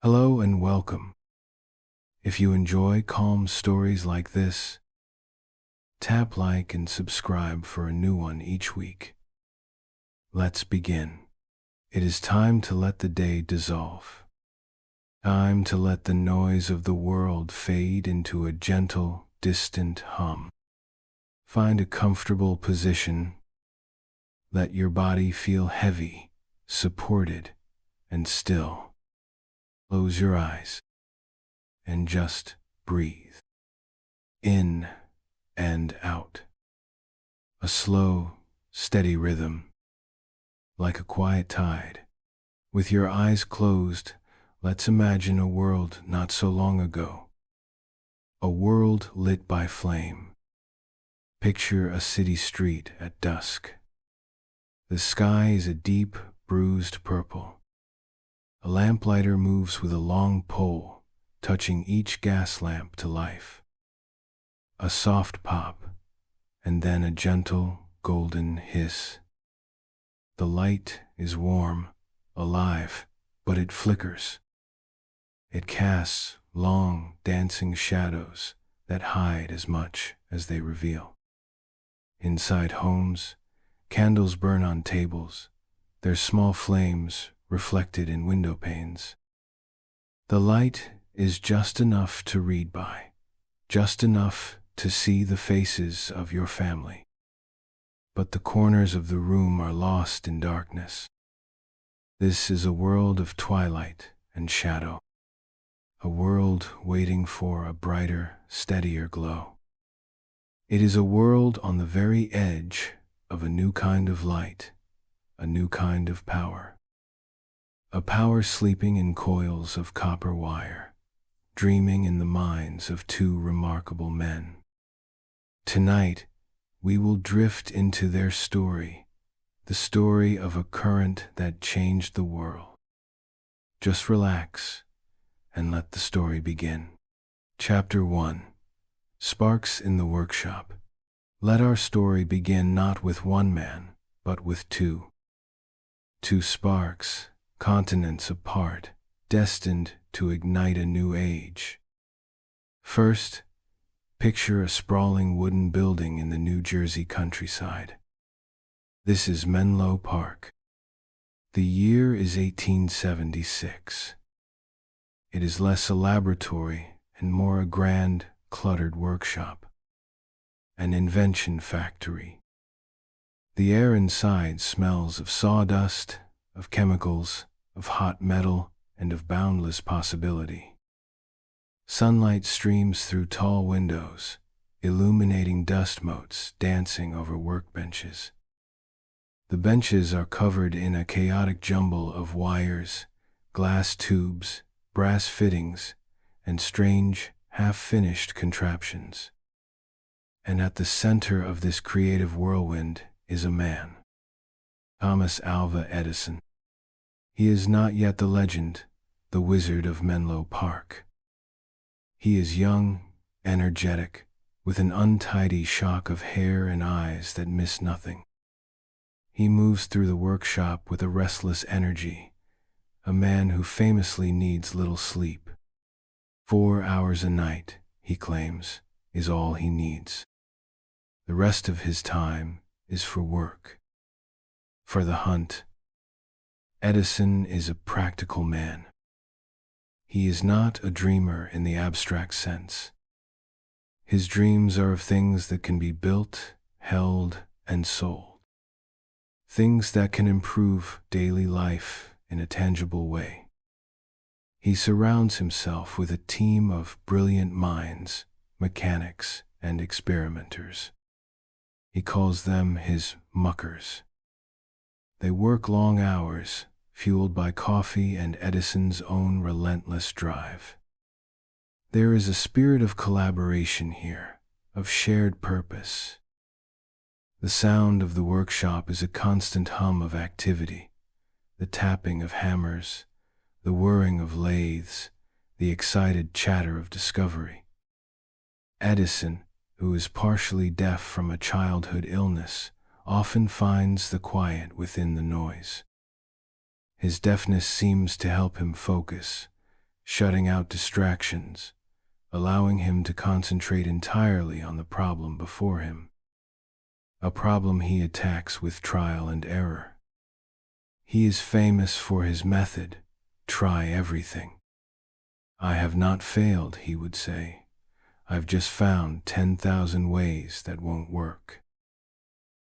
Hello and welcome. If you enjoy calm stories like this, tap like and subscribe for a new one each week. Let's begin. It is time to let the day dissolve. Time to let the noise of the world fade into a gentle, distant hum. Find a comfortable position. Let your body feel heavy, supported, and still. Close your eyes and just breathe. In and out. A slow, steady rhythm, like a quiet tide. With your eyes closed, let's imagine a world not so long ago. A world lit by flame. Picture a city street at dusk. The sky is a deep, bruised purple. A lamplighter moves with a long pole, touching each gas lamp to life. A soft pop, and then a gentle, golden hiss. The light is warm, alive, but it flickers. It casts long, dancing shadows that hide as much as they reveal. Inside homes, candles burn on tables, their small flames reflected in window panes. The light is just enough to read by, just enough to see the faces of your family. But the corners of the room are lost in darkness. This is a world of twilight and shadow, a world waiting for a brighter, steadier glow. It is a world on the very edge of a new kind of light, a new kind of power. A power sleeping in coils of copper wire, dreaming in the minds of two remarkable men. Tonight, we will drift into their story, the story of a current that changed the world. Just relax and let the story begin. Chapter 1. Sparks in the Workshop. Let our story begin not with one man, but with two. Two sparks, continents apart, destined to ignite a new age. First, picture a sprawling wooden building in the New Jersey countryside. This is Menlo Park. The year is 1876. It is less a laboratory and more a grand, cluttered workshop. An invention factory. The air inside smells of sawdust, of chemicals, of hot metal, and of boundless possibility. Sunlight streams through tall windows, illuminating dust motes dancing over workbenches. The benches are covered in a chaotic jumble of wires, glass tubes, brass fittings, and strange, half-finished contraptions. And at the center of this creative whirlwind is a man. Thomas Alva Edison. He is not yet the legend, the wizard of Menlo Park. He is young, energetic, with an untidy shock of hair and eyes that miss nothing. He moves through the workshop with a restless energy, a man who famously needs little sleep. 4 hours a night, he claims, is all he needs. The rest of his time is for work, for the hunt. Edison is a practical man. He is not a dreamer in the abstract sense. His dreams are of things that can be built, held, and sold. Things that can improve daily life in a tangible way. He surrounds himself with a team of brilliant minds, mechanics, and experimenters. He calls them his muckers. They work long hours, fueled by coffee and Edison's own relentless drive. There is a spirit of collaboration here, of shared purpose. The sound of the workshop is a constant hum of activity, the tapping of hammers, the whirring of lathes, the excited chatter of discovery. Edison, who is partially deaf from a childhood illness, often finds the quiet within the noise. His deafness seems to help him focus, shutting out distractions, allowing him to concentrate entirely on the problem before him, a problem he attacks with trial and error. He is famous for his method, try everything. I have not failed, he would say. I've just found 10,000 ways that won't work.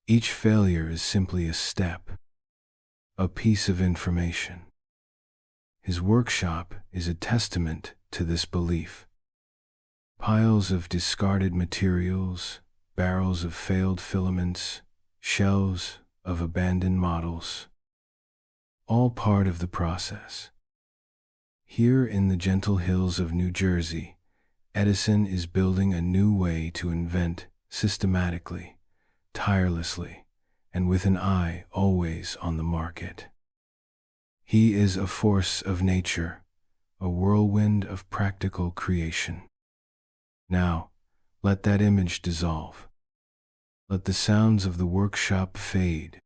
Each failure is simply a step, a piece of information. His workshop is a testament to this belief. Piles of discarded materials, barrels of failed filaments, shelves of abandoned models, all part of the process. Here in the gentle hills of New Jersey, Edison is building a new way to invent systematically, tirelessly, and with an eye always on the market. He is a force of nature, a whirlwind of practical creation. Now, let that image dissolve. Let the sounds of the workshop fade.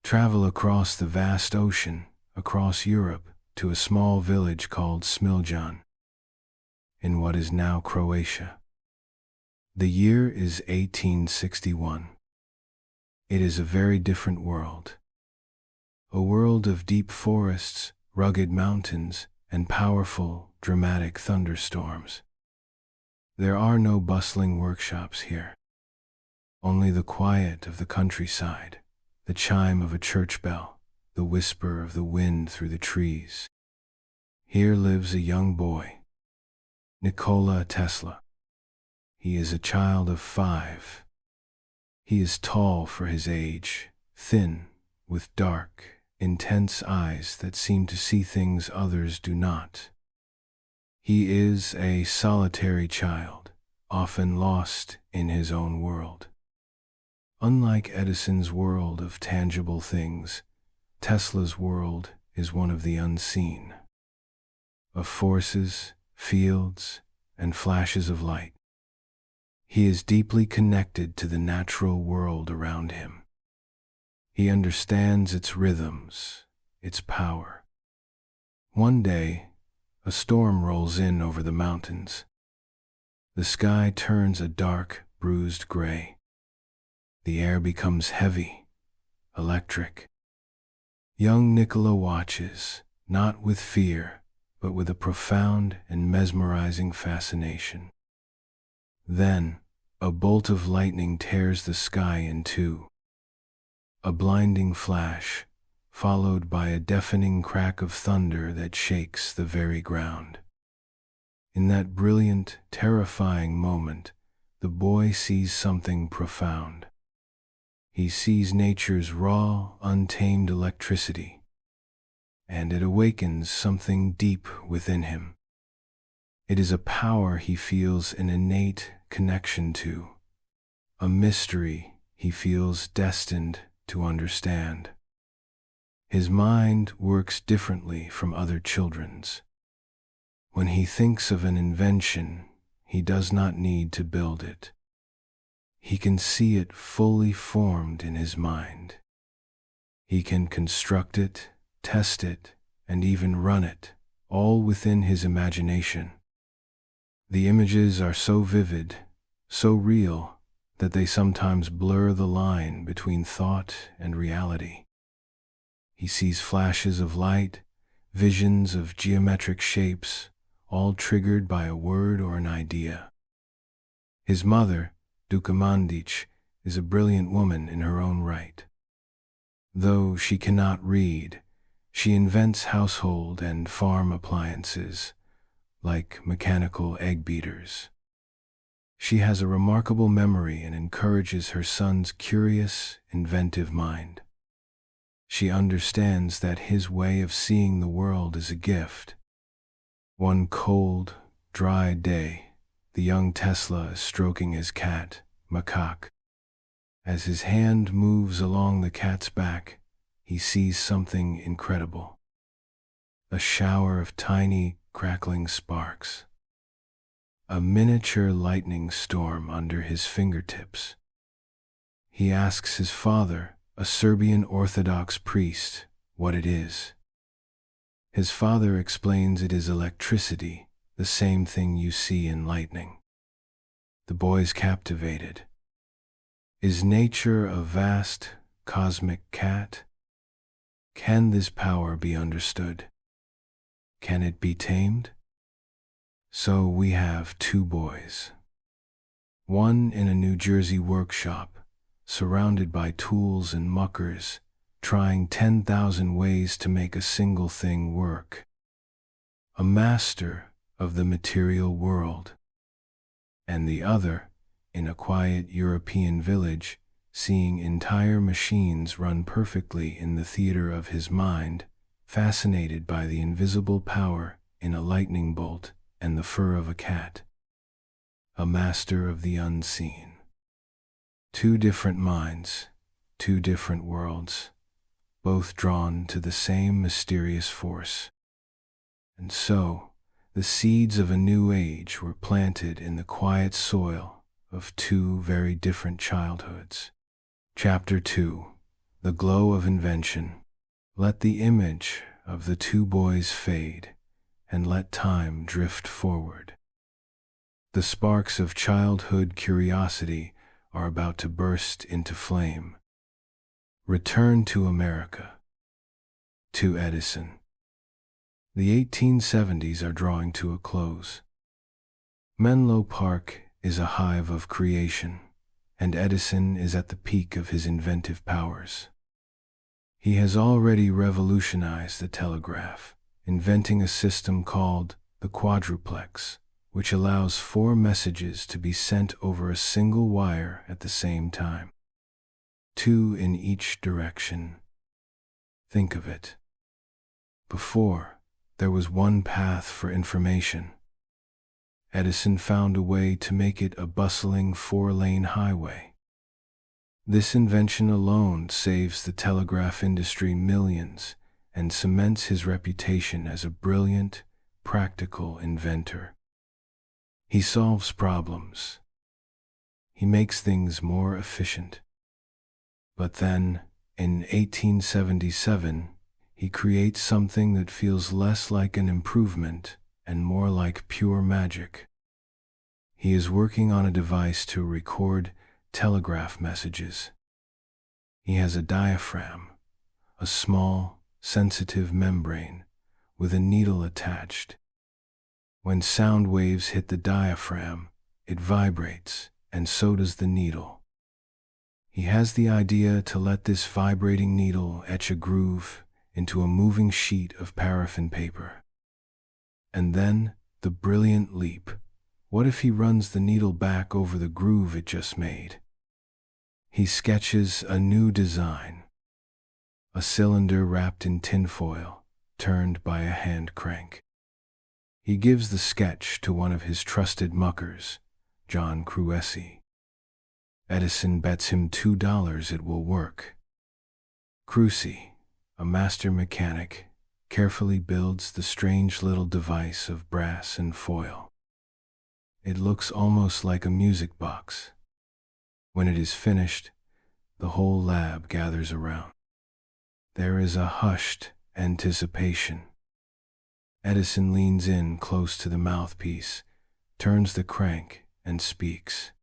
Travel across the vast ocean, across Europe, to a small village called Smiljan, in what is now Croatia. The year is 1861. It is a very different world. A world of deep forests, rugged mountains, and powerful, dramatic thunderstorms. There are no bustling workshops here. Only the quiet of the countryside, the chime of a church bell, the whisper of the wind through the trees. Here lives a young boy, Nikola Tesla. He is a child of 5. He is tall for his age, thin, with dark, intense eyes that seem to see things others do not. He is a solitary child, often lost in his own world. Unlike Edison's world of tangible things, Tesla's world is one of the unseen, of forces, fields, and flashes of light. He is deeply connected to the natural world around him. He understands its rhythms, its power. One day, a storm rolls in over the mountains. The sky turns a dark, bruised gray. The air becomes heavy, electric. Young Nikola watches, not with fear, but with a profound and mesmerizing fascination. Then, a bolt of lightning tears the sky in two. A blinding flash, followed by a deafening crack of thunder that shakes the very ground. In that brilliant, terrifying moment, the boy sees something profound. He sees nature's raw, untamed electricity, and it awakens something deep within him. It is a power he feels an innate connection to, a mystery he feels destined to understand. His mind works differently from other children's. When he thinks of an invention, he does not need to build it. He can see it fully formed in his mind. He can construct it, test it, and even run it, all within his imagination. The images are so vivid, so real, that they sometimes blur the line between thought and reality. He sees flashes of light, visions of geometric shapes, all triggered by a word or an idea. His mother, Duca Mandic, is a brilliant woman in her own right. Though she cannot read, she invents household and farm appliances, like mechanical egg beaters. She has a remarkable memory and encourages her son's curious, inventive mind. She understands that his way of seeing the world is a gift. One cold, dry day, the young Tesla is stroking his cat, Macaque. As his hand moves along the cat's back, he sees something incredible. A shower of tiny, crackling sparks. A miniature lightning storm under his fingertips. He asks his father, a Serbian Orthodox priest, what it is. His father explains it is electricity, the same thing you see in lightning. The boy's captivated. Is nature a vast, cosmic cat? Can this power be understood? Can it be tamed? So we have two boys. One in a New Jersey workshop, surrounded by tools and muckers, trying 10,000 ways to make a single thing work. A master of the material world. And the other, in a quiet European village, seeing entire machines run perfectly in the theater of his mind, fascinated by the invisible power in a lightning bolt and the fur of a cat. A master of the unseen. Two different minds, two different worlds, both drawn to the same mysterious force. And so, the seeds of a new age were planted in the quiet soil of two very different childhoods. Chapter 2. The Glow of Invention. Let the image of the two boys fade, and let time drift forward. The sparks of childhood curiosity are about to burst into flame. Return to America. To Edison. The 1870s are drawing to a close. Menlo Park is a hive of creation, and Edison is at the peak of his inventive powers. He has already revolutionized the telegraph, inventing a system called the quadruplex, which allows 4 messages to be sent over a single wire at the same time. 2 in each direction. Think of it. Before, there was one path for information. Edison found a way to make it a bustling 4-lane highway. This invention alone saves the telegraph industry millions and cements his reputation as a brilliant, practical inventor. He solves problems. He makes things more efficient. But then, in 1877, he creates something that feels less like an improvement and more like pure magic. He is working on a device to record telegraph messages. He has a diaphragm, a small, sensitive membrane with a needle attached. When sound waves hit the diaphragm, it vibrates, and so does the needle. He has the idea to let this vibrating needle etch a groove into a moving sheet of paraffin paper. And then, the brilliant leap. What if he runs the needle back over the groove it just made? He sketches a new design. A cylinder wrapped in tinfoil, turned by a hand crank. He gives the sketch to one of his trusted muckers, John Cruesi. Edison bets him $2 it will work. Cruesi, a master mechanic, carefully builds the strange little device of brass and foil. It looks almost like a music box. When it is finished, the whole lab gathers around. There is a hushed anticipation. Edison leans in close to the mouthpiece, turns the crank, and speaks.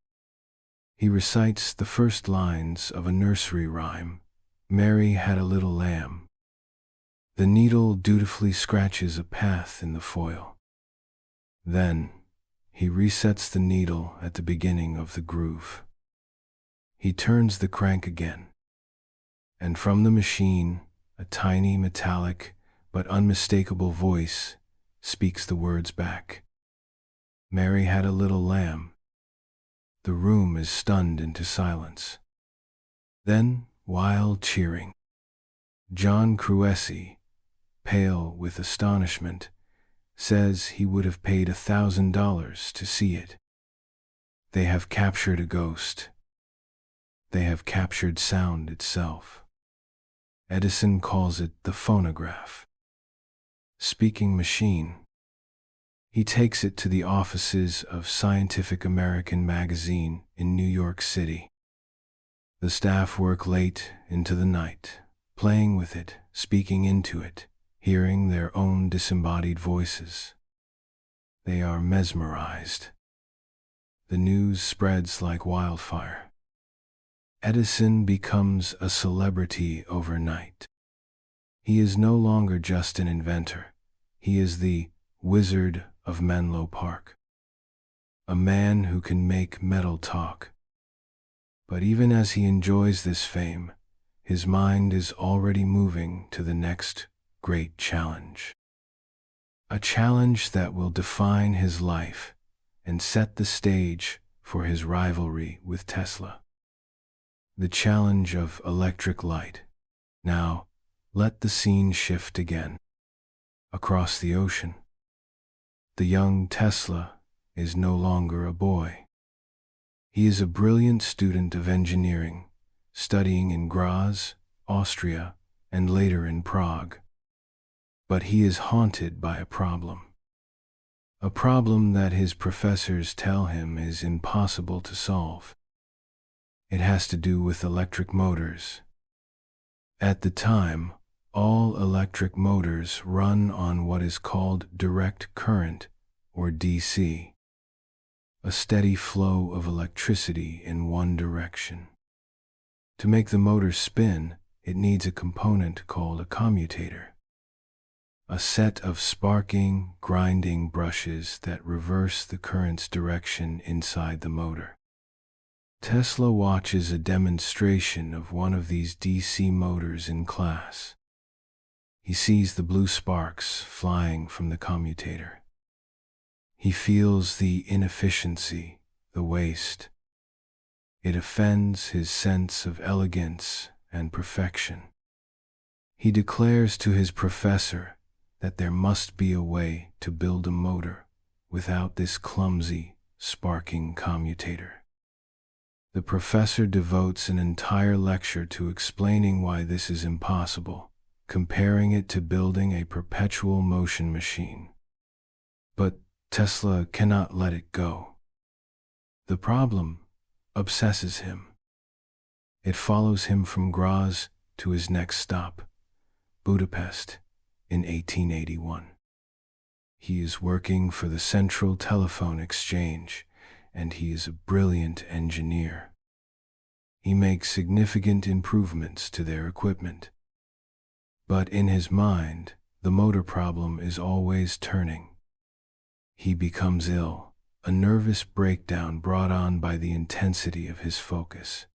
He recites the first lines of a nursery rhyme, "Mary had a little lamb." The needle dutifully scratches a path in the foil. Then, he resets the needle at the beginning of the groove. He turns the crank again. And from the machine, a tiny metallic but unmistakable voice speaks the words back. Mary had a little lamb. The room is stunned into silence. Then, wild cheering. John Cruesi, pale with astonishment, says he would have paid $1,000 to see it. They have captured a ghost. They have captured sound itself. Edison calls it the phonograph. Speaking machine. He takes it to the offices of Scientific American magazine in New York City. The staff work late into the night, playing with it, speaking into it, hearing their own disembodied voices. They are mesmerized. The news spreads like wildfire. Edison becomes a celebrity overnight. He is no longer just an inventor. He is the Wizard of Menlo Park, a man who can make metal talk. But even as he enjoys this fame, his mind is already moving to the next great challenge. A challenge that will define his life and set the stage for his rivalry with Tesla. The challenge of electric light. Now, let the scene shift again. Across the ocean, the young Tesla is no longer a boy. He is a brilliant student of engineering, studying in Graz, Austria, and later in Prague. But he is haunted by a problem. A problem that his professors tell him is impossible to solve. It has to do with electric motors. At the time, all electric motors run on what is called direct current, or DC, a steady flow of electricity in one direction. To make the motor spin, it needs a component called a commutator, a set of sparking, grinding brushes that reverse the current's direction inside the motor. Tesla watches a demonstration of one of these DC motors in class. He sees the blue sparks flying from the commutator. He feels the inefficiency, the waste. It offends his sense of elegance and perfection. He declares to his professor that there must be a way to build a motor without this clumsy, sparking commutator. The professor devotes an entire lecture to explaining why this is impossible, comparing it to building a perpetual motion machine. But Tesla cannot let it go. The problem obsesses him. It follows him from Graz to his next stop, Budapest, in 1881. He is working for the Central Telephone Exchange, and he is a brilliant engineer. He makes significant improvements to their equipment. But in his mind, the motor problem is always turning. He becomes ill, a nervous breakdown brought on by the intensity of his focus.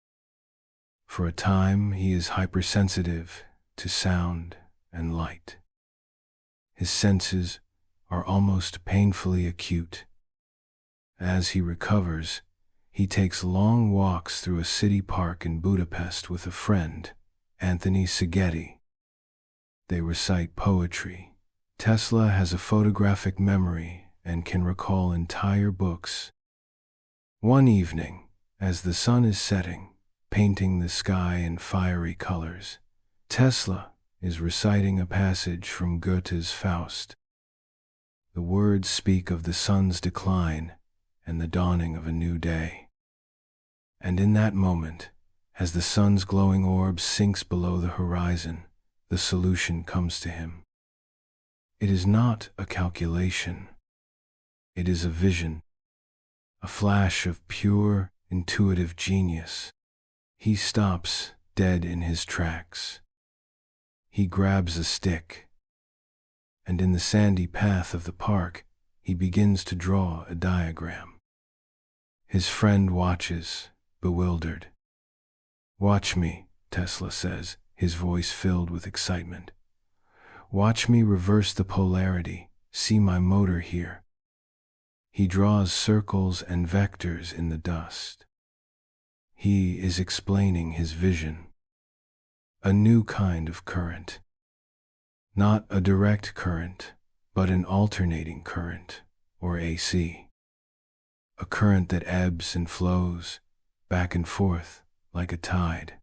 For a time, he is hypersensitive to sound and light. His senses are almost painfully acute. As he recovers, he takes long walks through a city park in Budapest with a friend, Anthony Szigeti. They recite poetry. Tesla has a photographic memory and can recall entire books. One evening, as the sun is setting, painting the sky in fiery colors, Tesla is reciting a passage from Goethe's Faust. The words speak of the sun's decline and the dawning of a new day. And in that moment, as the sun's glowing orb sinks below the horizon, the solution comes to him. It is not a calculation. It is a vision, a flash of pure, intuitive genius. He stops, dead in his tracks. He grabs a stick, and in the sandy path of the park, he begins to draw a diagram. His friend watches, bewildered. "Watch me," Tesla says, his voice filled with excitement. "Watch me reverse the polarity. See my motor here." He draws circles and vectors in the dust. He is explaining his vision. A new kind of current. Not a direct current, but an alternating current, or AC. A current that ebbs and flows, back and forth, like a tide.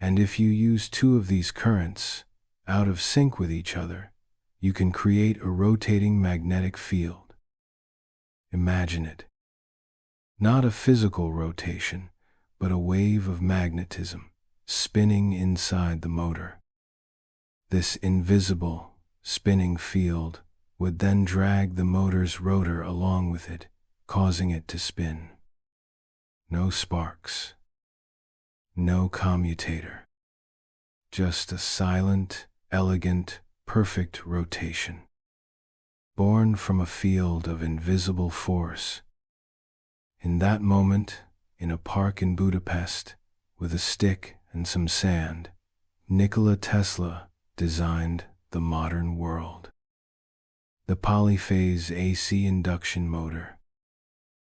And if you use two of these currents, out of sync with each other, you can create a rotating magnetic field. Imagine it. Not a physical rotation, but a wave of magnetism spinning inside the motor. This invisible, spinning field would then drag the motor's rotor along with it, causing it to spin. No sparks. No commutator. Just a silent, elegant, perfect rotation. Born from a field of invisible force. In that moment, in a park in Budapest, with a stick and some sand, Nikola Tesla designed the modern world. The polyphase AC induction motor.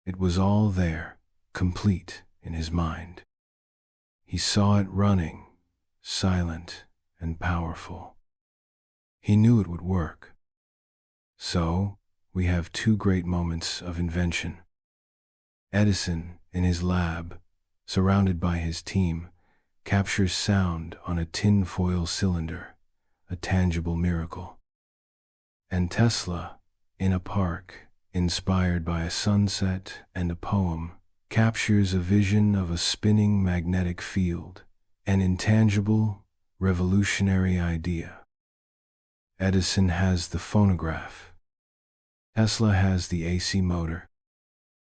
It was all there, complete in his mind. He saw it running, silent and powerful. He knew it would work. So, we have two great moments of invention. Edison, in his lab, surrounded by his team, captures sound on a tin-foil cylinder, a tangible miracle. And Tesla, in a park, inspired by a sunset and a poem, captures a vision of a spinning magnetic field, an intangible, revolutionary idea. Edison has the phonograph. Tesla has the AC motor.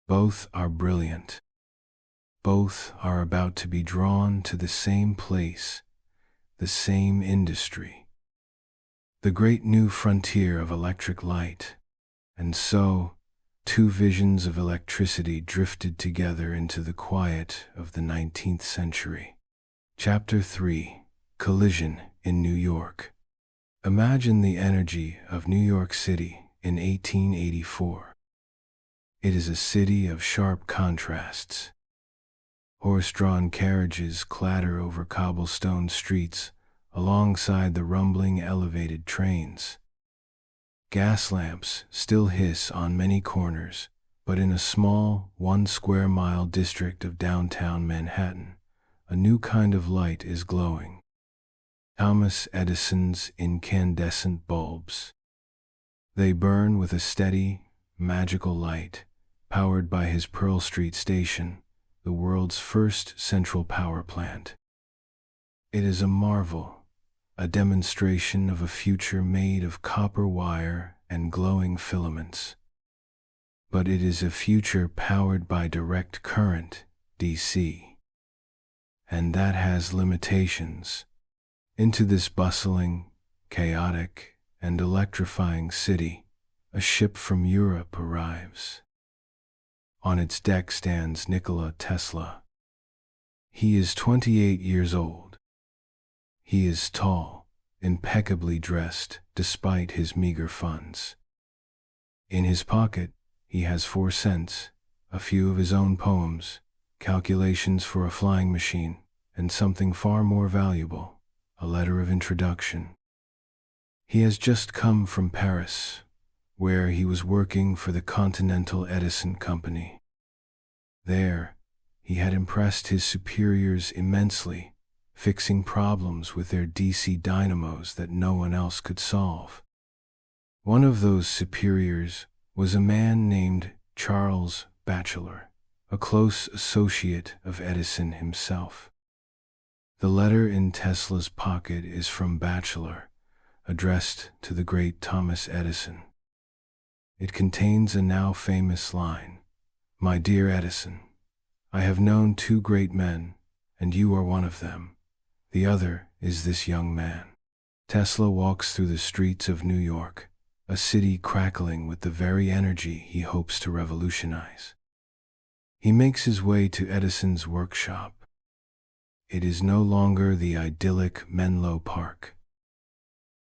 Both are brilliant. Both are about to be drawn to the same place, the same industry. The great new frontier of electric light. And so, two visions of electricity drifted together into the quiet of the 19th century. Chapter 3: Collision in New York. Imagine the energy of New York City in 1884. It is a city of sharp contrasts. Horse-drawn carriages clatter over cobblestone streets alongside the rumbling elevated trains. Gas lamps still hiss on many corners, but in a small, 1-square-mile district of downtown Manhattan, a new kind of light is glowing. Thomas Edison's incandescent bulbs. They burn with a steady, magical light, powered by his Pearl Street station, the world's first central power plant. It is a marvel, a demonstration of a future made of copper wire and glowing filaments. But it is a future powered by direct current, DC. And that has limitations. Into this bustling, chaotic, and electrifying city, a ship from Europe arrives. On its deck stands Nikola Tesla. He is 28 years old. He is tall, impeccably dressed despite his meager funds. In his pocket, he has 4 cents, a few of his own poems, calculations for a flying machine, and something far more valuable, a letter of introduction. He has just come from Paris, where he was working for the Continental Edison Company. There, he had impressed his superiors immensely, fixing problems with their DC dynamos that no one else could solve. One of those superiors was a man named Charles Batchelor, a close associate of Edison himself. The letter in Tesla's pocket is from Batchelor, addressed to the great Thomas Edison. It contains a now famous line: "My dear Edison, I have known 2 great men, and you are one of them. The other is this young man." Tesla walks through the streets of New York, a city crackling with the very energy he hopes to revolutionize. He makes his way to Edison's workshop. It is no longer the idyllic Menlo Park.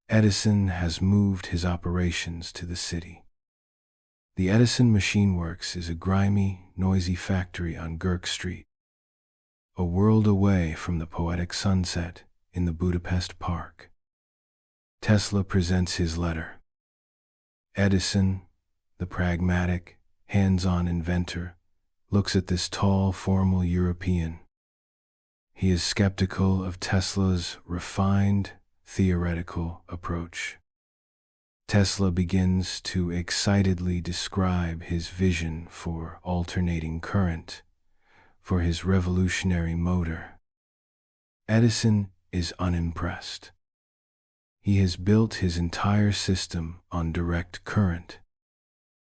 Edison has moved his operations to the city. The Edison Machine Works is a grimy, noisy factory on Girk Street, a world away from the poetic sunset in the Budapest Park. Tesla presents his letter. Edison, the pragmatic, hands-on inventor, looks at this tall, formal European. He is skeptical of Tesla's refined, theoretical approach. Tesla begins to excitedly describe his vision for alternating current, for his revolutionary motor. Edison is unimpressed. He has built his entire system on direct current.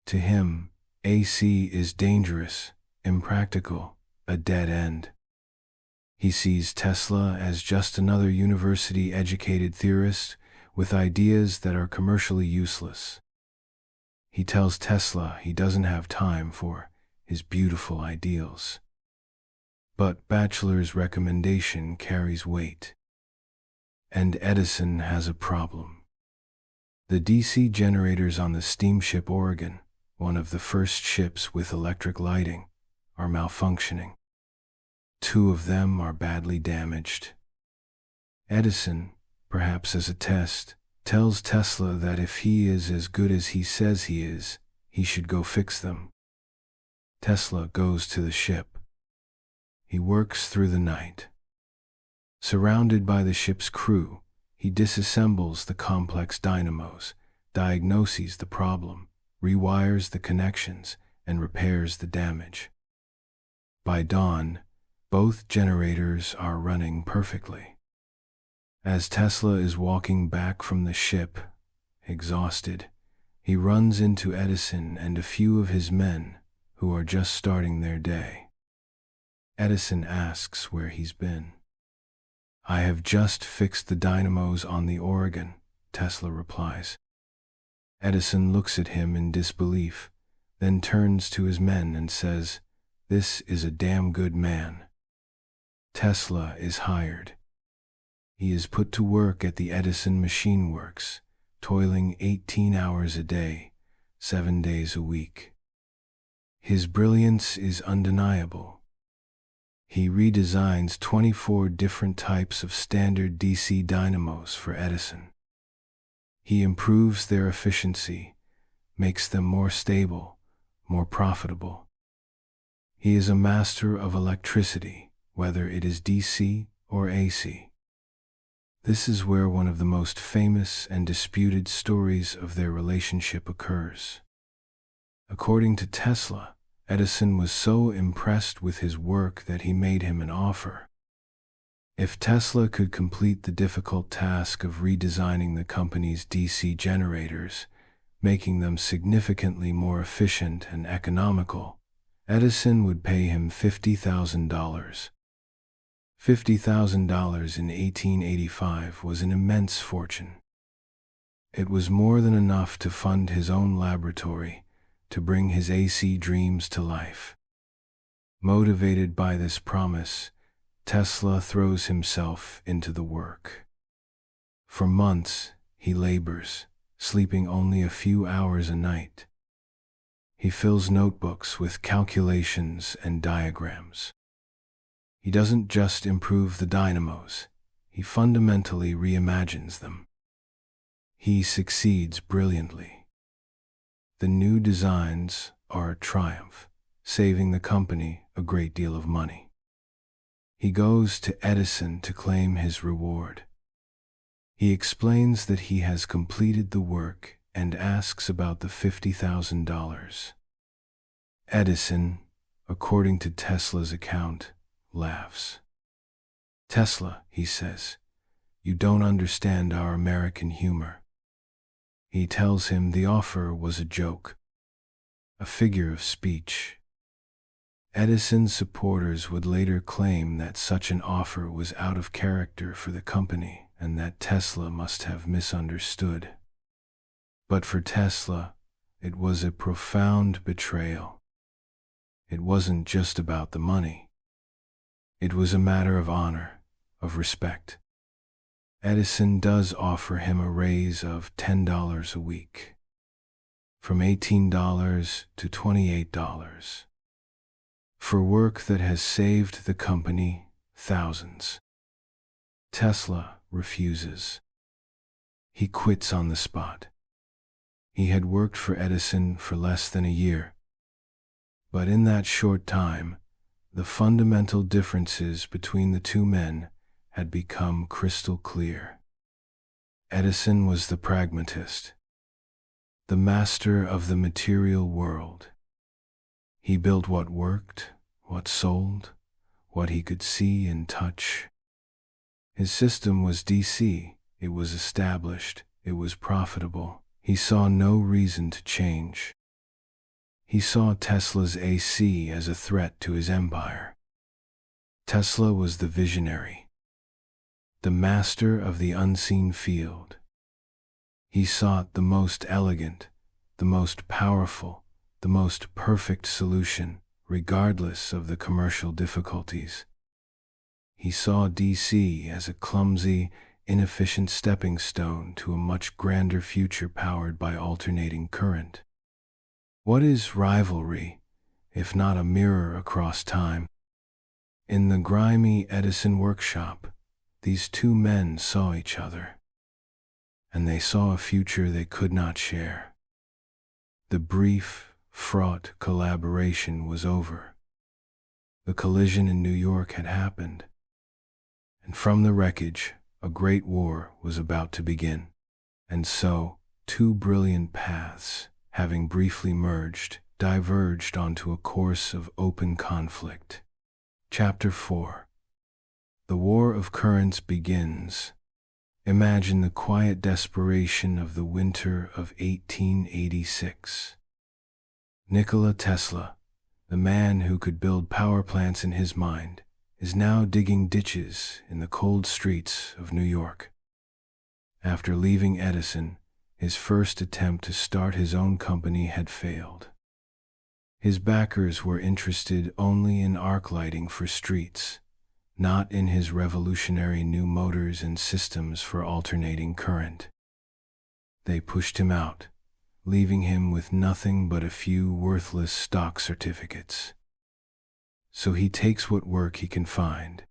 To him, AC is dangerous, impractical, a dead end. He sees Tesla as just another university-educated theorist with ideas that are commercially useless. He tells Tesla he doesn't have time for his beautiful ideals. But Bachelor's recommendation carries weight. And Edison has a problem. The DC generators on the steamship Oregon, one of the first ships with electric lighting, are malfunctioning. 2 of them are badly damaged. Edison, perhaps as a test, tells Tesla that if he is as good as he says he is, he should go fix them. Tesla goes to the ship. He works through the night. Surrounded by the ship's crew, he disassembles the complex dynamos, diagnoses the problem, rewires the connections, and repairs the damage. By dawn, both generators are running perfectly. As Tesla is walking back from the ship, exhausted, he runs into Edison and a few of his men who are just starting their day. Edison asks where he's been. "I have just fixed the dynamos on the Oregon," Tesla replies. Edison looks at him in disbelief, then turns to his men and says, "This is a damn good man." Tesla is hired. He is put to work at the Edison Machine Works, toiling 18 hours a day, 7 days a week. His brilliance is undeniable. He redesigns 24 different types of standard DC dynamos for Edison. He improves their efficiency, makes them more stable, more profitable. He is a master of electricity, whether it is DC or AC. This is where one of the most famous and disputed stories of their relationship occurs. According to Tesla, Edison was so impressed with his work that he made him an offer. If Tesla could complete the difficult task of redesigning the company's DC generators, making them significantly more efficient and economical, Edison would pay him $50,000. $50,000 in 1885 was an immense fortune. It was more than enough to fund his own laboratory, to bring his AC dreams to life. Motivated by this promise, Tesla throws himself into the work. For months, he labors, sleeping only a few hours a night. He fills notebooks with calculations and diagrams. He doesn't just improve the dynamos, he fundamentally reimagines them. He succeeds brilliantly. The new designs are a triumph, saving the company a great deal of money. He goes to Edison to claim his reward. He explains that he has completed the work and asks about the $50,000. Edison, according to Tesla's account, laughs. "Tesla," he says, "you don't understand our American humor." He tells him the offer was a joke, a figure of speech. Edison's supporters would later claim that such an offer was out of character for the company and that Tesla must have misunderstood. But for Tesla, it was a profound betrayal. It wasn't just about the money. It was a matter of honor, of respect. Edison does offer him a raise of $10 a week, from $18 to $28, for work that has saved the company thousands. Tesla refuses. He quits on the spot. He had worked for Edison for less than a year. But in that short time, the fundamental differences between the two men had become crystal clear. Edison was the pragmatist, the master of the material world. He built what worked, what sold, what he could see and touch. His system was DC, it was established, it was profitable. He saw no reason to change. He saw Tesla's AC as a threat to his empire. Tesla was the visionary, the master of the unseen field. He sought the most elegant, the most powerful, the most perfect solution, regardless of the commercial difficulties. He saw DC as a clumsy, inefficient stepping stone to a much grander future powered by alternating current. What is rivalry, if not a mirror across time? In the grimy Edison workshop, these two men saw each other, and they saw a future they could not share. The brief, fraught collaboration was over. The collision in New York had happened, and from the wreckage, a great war was about to begin. And so, two brilliant paths, having briefly merged, diverged onto a course of open conflict. Chapter 4. The War of Currents begins. Imagine the quiet desperation of the winter of 1886. Nikola Tesla, the man who could build power plants in his mind, is now digging ditches in the cold streets of New York. After leaving Edison, his first attempt to start his own company had failed. His backers were interested only in arc lighting for streets, not in his revolutionary new motors and systems for alternating current. They pushed him out, leaving him with nothing but a few worthless stock certificates. So he takes what work he can find.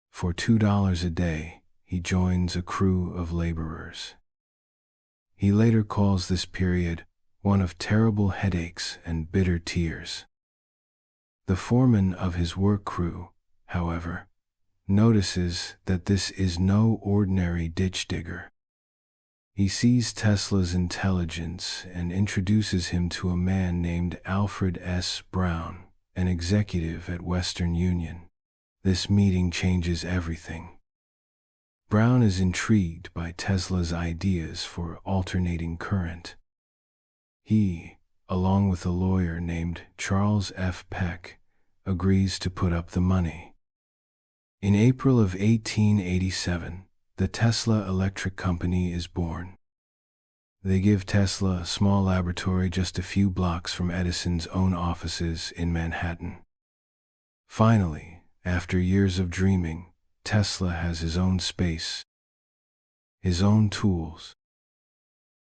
For $2 a day, he joins a crew of laborers. He later calls this period one of terrible headaches and bitter tears. The foreman of his work crew, however, notices that this is no ordinary ditch digger. He sees Tesla's intelligence and introduces him to a man named Alfred S. Brown, an executive at Western Union. This meeting changes everything. Brown is intrigued by Tesla's ideas for alternating current. He, along with a lawyer named Charles F. Peck, agrees to put up the money. In April of 1887, the Tesla Electric Company is born. They give Tesla a small laboratory just a few blocks from Edison's own offices in Manhattan. Finally, after years of dreaming, Tesla has his own space, his own tools,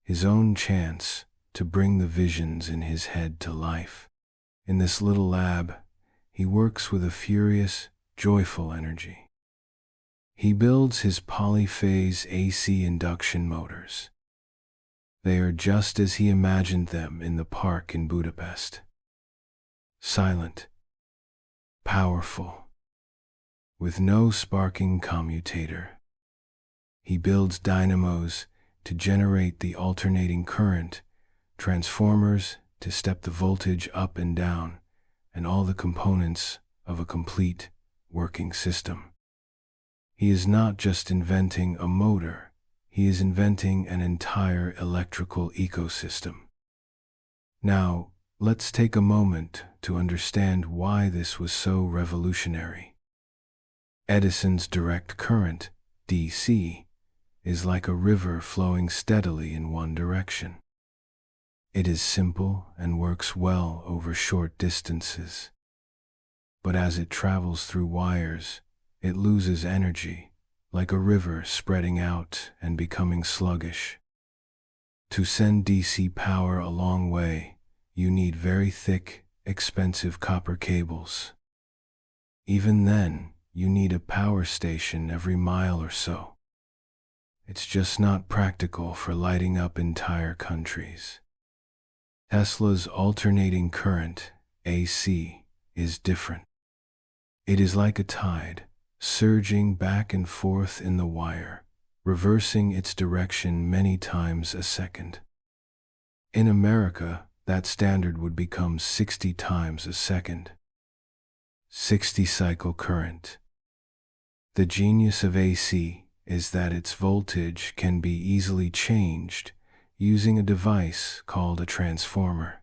his own chance to bring the visions in his head to life. In this little lab, he works with a furious, joyful energy. He builds his polyphase AC induction motors. They are just as he imagined them in the park in Budapest. Silent, powerful, with no sparking commutator. He builds dynamos to generate the alternating current, transformers to step the voltage up and down, and all the components of a complete working system. He is not just inventing a motor, he is inventing an entire electrical ecosystem. Now, let's take a moment to understand why this was so revolutionary. Edison's direct current, DC, is like a river flowing steadily in one direction. It is simple and works well over short distances. But as it travels through wires, it loses energy, like a river spreading out and becoming sluggish. To send DC power a long way, you need very thick, expensive copper cables. Even then, you need a power station every mile or so. It's just not practical for lighting up entire countries. Tesla's alternating current, AC, is different. It is like a tide, surging back and forth in the wire, reversing its direction many times a second. In America, that standard would become 60 times a second. 60-cycle current. The genius of AC is that its voltage can be easily changed using a device called a transformer.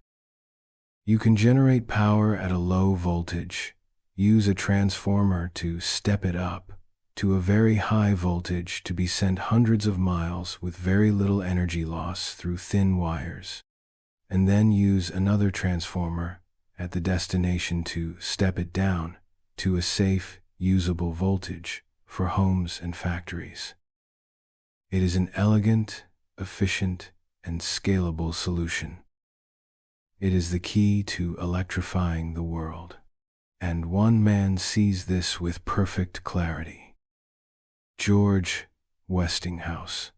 You can generate power at a low voltage, use a transformer to step it up to a very high voltage to be sent hundreds of miles with very little energy loss through thin wires, and then use another transformer at the destination to step it down to a safe, usable voltage for homes and factories. It is an elegant, efficient, and scalable solution. It is the key to electrifying the world, and one man sees this with perfect clarity. George Westinghouse.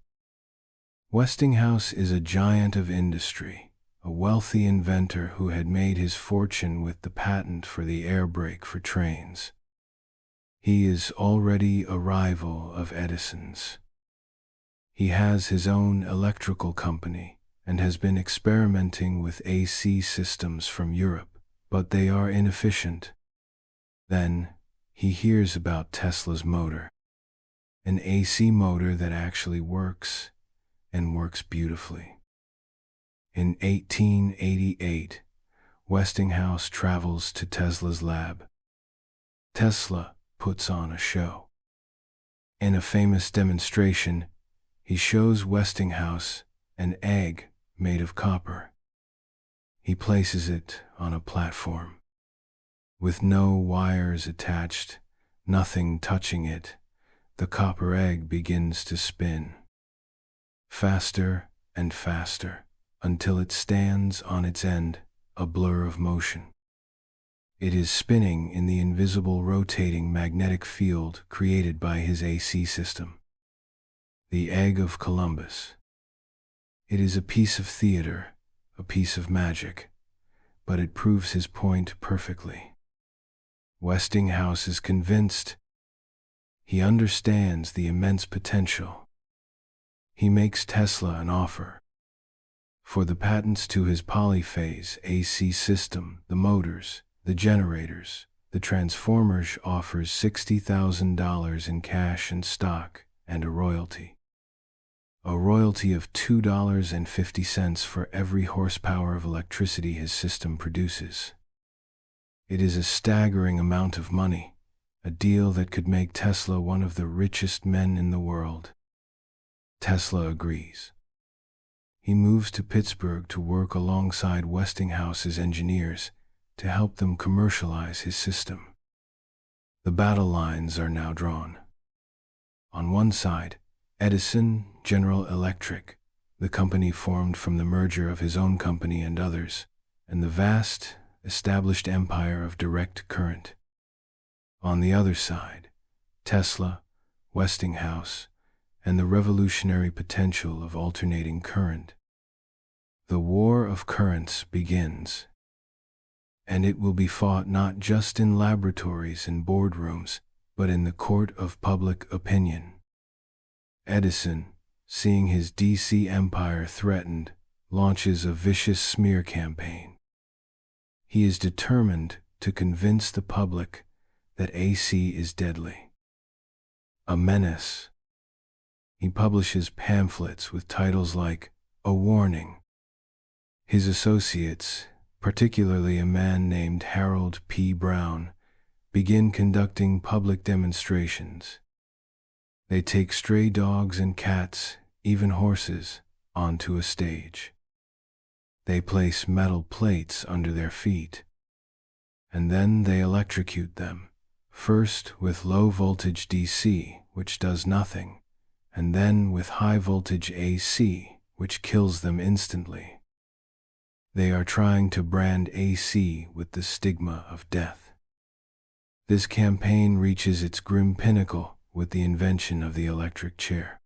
Westinghouse is a giant of industry, a wealthy inventor who had made his fortune with the patent for the air brake for trains. He is already a rival of Edison's. He has his own electrical company and has been experimenting with AC systems from Europe, but they are inefficient. Then he hears about Tesla's motor, an AC motor that actually works, and works beautifully. In 1888, Westinghouse travels to Tesla's lab. Tesla puts on a show. In a famous demonstration, he shows Westinghouse an egg made of copper. He places it on a platform. With no wires attached, nothing touching it, the copper egg begins to spin. Faster and faster, until it stands on its end, a blur of motion. It is spinning in the invisible rotating magnetic field created by his AC system. The egg of Columbus. It is a piece of theater, a piece of magic, but it proves his point perfectly. Westinghouse is convinced. He understands the immense potential. He makes Tesla an offer. For the patents to his polyphase AC system, the motors, the generators, the transformers, offers $60,000 in cash and stock and a royalty. A royalty of $2.50 for every horsepower of electricity his system produces. It is a staggering amount of money, a deal that could make Tesla one of the richest men in the world. Tesla agrees. He moves to Pittsburgh to work alongside Westinghouse's engineers to help them commercialize his system. The battle lines are now drawn. On one side, Edison, General Electric, the company formed from the merger of his own company and others, and the vast, established empire of direct current. On the other side, Tesla, Westinghouse, and the revolutionary potential of alternating current. The war of currents begins, and it will be fought not just in laboratories and boardrooms, but in the court of public opinion. Edison, seeing his DC empire threatened, launches a vicious smear campaign. He is determined to convince the public that AC is deadly, a menace. He publishes pamphlets with titles like "A Warning." His associates, particularly a man named Harold P. Brown, begin conducting public demonstrations. They take stray dogs and cats, even horses, onto a stage. They place metal plates under their feet, and then they electrocute them, first with low-voltage DC, which does nothing, and then with high-voltage AC, which kills them instantly. They are trying to brand AC with the stigma of death. This campaign reaches its grim pinnacle with the invention of the electric chair.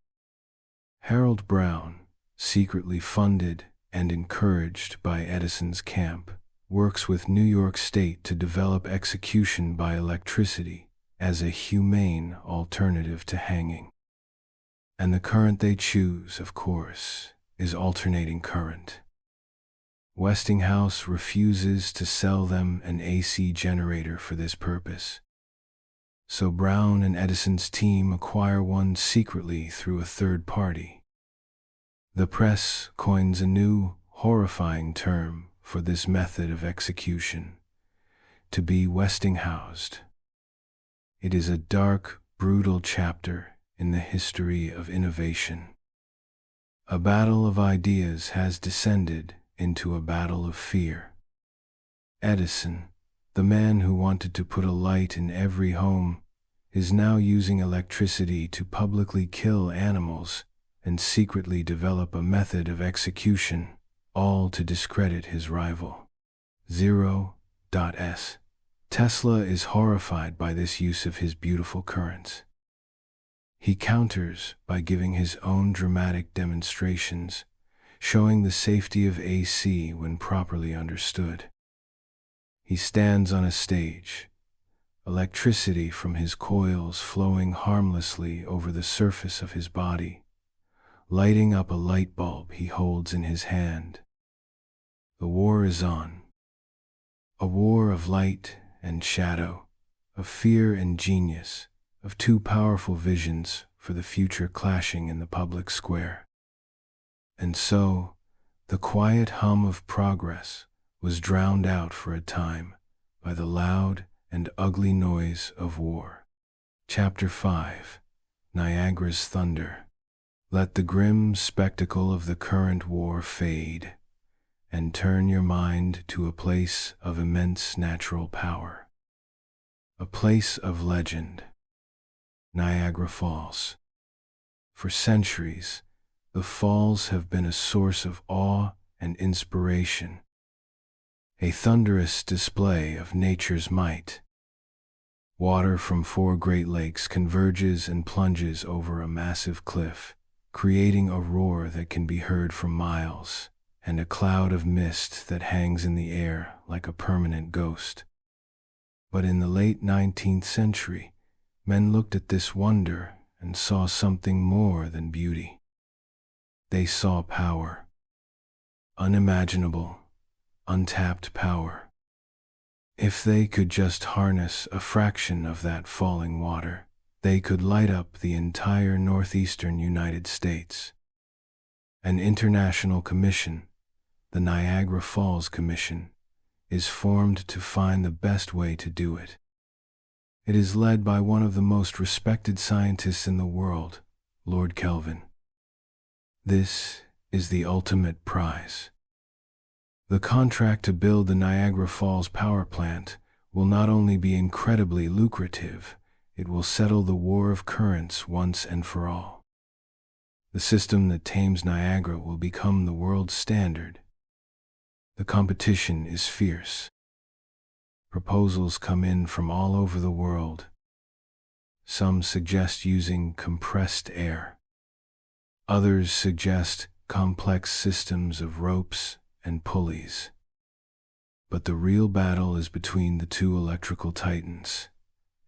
Harold Brown, secretly funded and encouraged by Edison's camp, works with New York State to develop execution by electricity as a humane alternative to hanging. And the current they choose, of course, is alternating current. Westinghouse refuses to sell them an AC generator for this purpose. so Brown and Edison's team acquire one secretly through a third party. The press coins a new, horrifying term for this method of execution: to be Westinghoused. It is a dark, brutal chapter in the history of innovation. A battle of ideas has descended into a battle of fear. Edison, the man who wanted to put a light in every home, is now using electricity to publicly kill animals and secretly develop a method of execution, all to discredit his rival. 0.S. Tesla is horrified by this use of his beautiful currents. He counters by giving his own dramatic demonstrations, showing the safety of AC when properly understood. He stands on a stage, electricity from his coils flowing harmlessly over the surface of his body, lighting up a light bulb he holds in his hand. The war is on. A war of light and shadow, of fear and genius, of two powerful visions for the future clashing in the public square. And so, the quiet hum of progress was drowned out for a time by the loud and ugly noise of war. Chapter 5. Niagara's Thunder. Let the grim spectacle of the current war fade, and turn your mind to a place of immense natural power. A place of legend. Niagara Falls. For centuries, the falls have been a source of awe and inspiration, a thunderous display of nature's might. Water from 4 Great Lakes converges and plunges over a massive cliff, creating a roar that can be heard for miles, and a cloud of mist that hangs in the air like a permanent ghost. But in the late 19th century, men looked at this wonder and saw something more than beauty. They saw power. Unimaginable, untapped power. If they could just harness a fraction of that falling water, they could light up the entire northeastern United States. An international commission, the Niagara Falls Commission, is formed to find the best way to do it. It is led by one of the most respected scientists in the world, Lord Kelvin. This is the ultimate prize. The contract to build the Niagara Falls power plant will not only be incredibly lucrative, it will settle the war of currents once and for all. The system that tames Niagara will become the world standard. The competition is fierce. Proposals come in from all over the world. Some suggest using compressed air. Others suggest complex systems of ropes and pulleys. But the real battle is between the two electrical titans,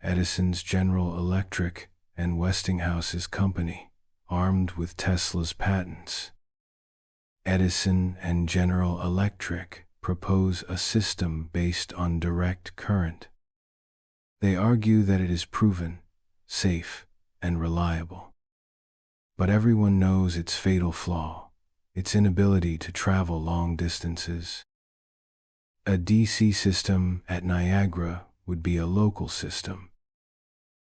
Edison's General Electric and Westinghouse's company, armed with Tesla's patents. Edison and General Electric propose a system based on direct current. They argue that it is proven, safe, and reliable. But everyone knows its fatal flaw, its inability to travel long distances. A DC system at Niagara would be a local system.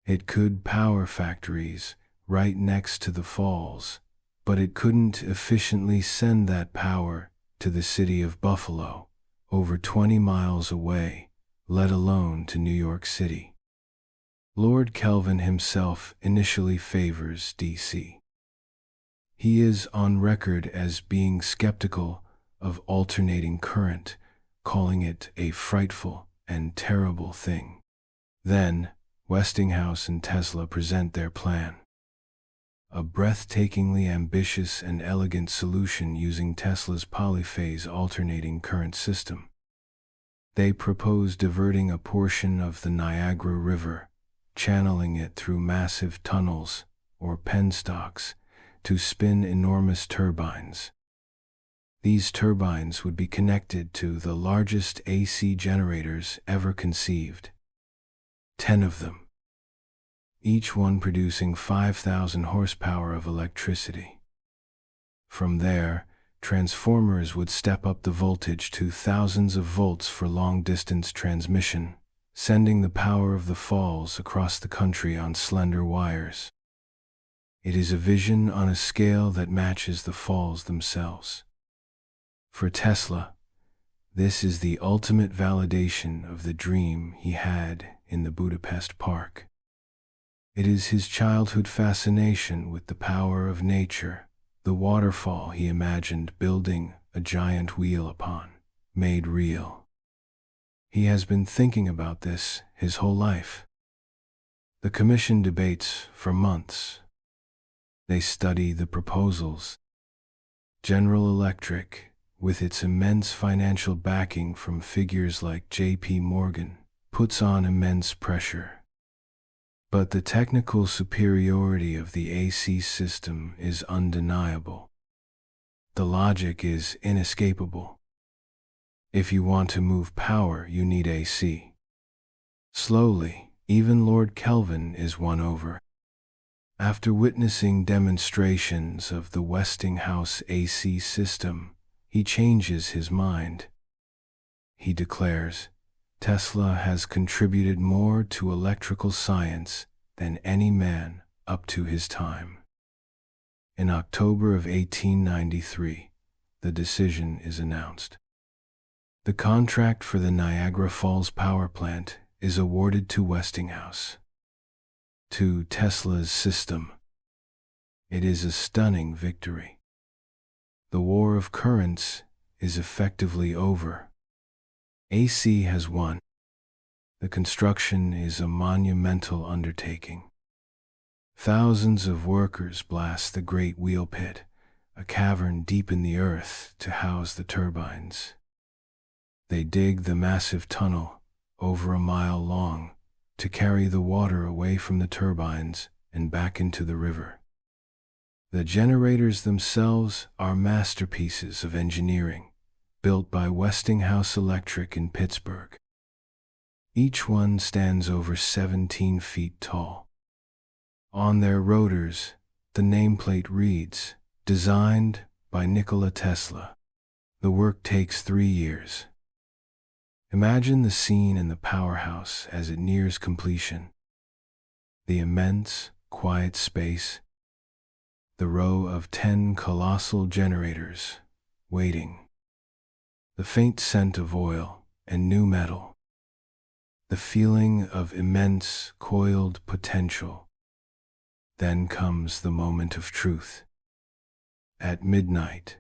It could power factories right next to the falls, but it couldn't efficiently send that power to the city of Buffalo, over 20 miles away, let alone to New York City. Lord Kelvin himself initially favors DC. He is on record as being skeptical of alternating current, calling it a frightful and terrible thing. Then, Westinghouse and Tesla present their plan. A breathtakingly ambitious and elegant solution using Tesla's polyphase alternating current system. They propose diverting a portion of the Niagara River, channeling it through massive tunnels, or penstocks, to spin enormous turbines. These turbines would be connected to the largest AC generators ever conceived. 10 of them. each one producing 5,000 horsepower of electricity. From there, transformers would step up the voltage to thousands of volts for long-distance transmission, sending the power of the falls across the country on slender wires. It is a vision on a scale that matches the falls themselves. For Tesla, this is the ultimate validation of the dream he had in the Budapest park. It is his childhood fascination with the power of nature, the waterfall he imagined building a giant wheel upon, made real. He has been thinking about this his whole life. The commission debates for months. They study the proposals. General Electric, with its immense financial backing from figures like J.P. Morgan, puts on immense pressure. But the technical superiority of the AC system is undeniable. The logic is inescapable. If you want to move power, you need AC. Slowly, even Lord Kelvin is won over. After witnessing demonstrations of the Westinghouse AC system, he changes his mind. He declares, Tesla has contributed more to electrical science than any man up to his time. In October of 1893, the decision is announced. The contract for the Niagara Falls power plant is awarded to Westinghouse. To Tesla's system. It is a stunning victory. The war of currents is effectively over. AC has won. The construction is a monumental undertaking. Thousands of workers blast the great wheel pit, a cavern deep in the earth to house the turbines. They dig the massive tunnel, over a mile long, to carry the water away from the turbines and back into the river. The generators themselves are masterpieces of engineering, built by Westinghouse Electric in Pittsburgh. Each one stands over 17 feet tall. On their rotors, the nameplate reads, "Designed by Nikola Tesla." The work takes 3 years. Imagine the scene in the powerhouse as it nears completion. The immense, quiet space, the row of 10 colossal generators, waiting. The faint scent of oil and new metal. The feeling of immense, coiled potential. Then comes the moment of truth. At midnight,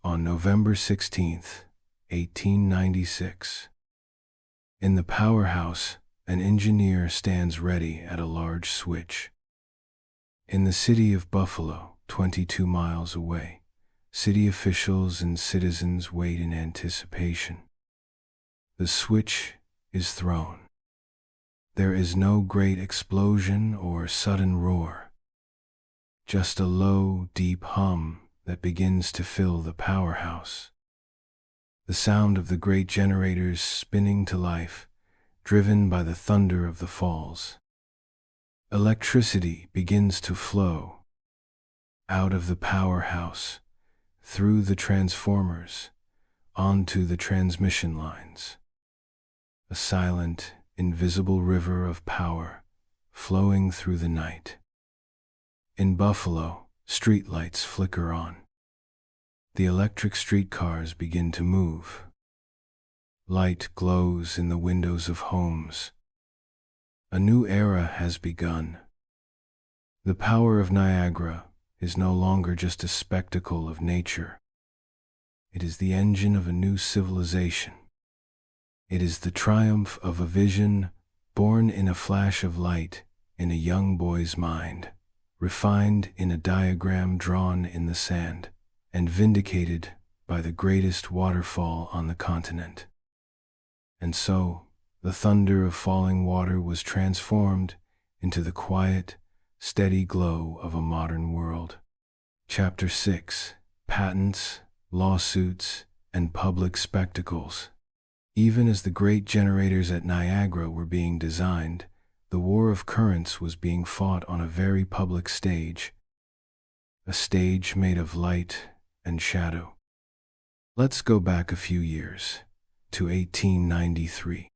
on November 16th, 1896, in the powerhouse, an engineer stands ready at a large switch. In the city of Buffalo, 22 miles away, city officials and citizens wait in anticipation. The switch is thrown. There is no great explosion or sudden roar. Just a low, deep hum that begins to fill the powerhouse. The sound of the great generators spinning to life, driven by the thunder of the falls. Electricity begins to flow out of the powerhouse, through the transformers, onto the transmission lines. A silent, invisible river of power flowing through the night. In Buffalo, streetlights flicker on. The electric streetcars begin to move. Light glows in the windows of homes. A new era has begun. The power of Niagara is no longer just a spectacle of nature. It is the engine of a new civilization. It is the triumph of a vision born in a flash of light in a young boy's mind, refined in a diagram drawn in the sand, and vindicated by the greatest waterfall on the continent. And so, the thunder of falling water was transformed into the quiet, steady glow of a modern world. Chapter 6: Patents, Lawsuits, and Public Spectacles. Even as the great generators at Niagara were being designed, The war of currents was being fought on a very public stage, a stage made of light and shadow. Let's go back a few years, to 1893.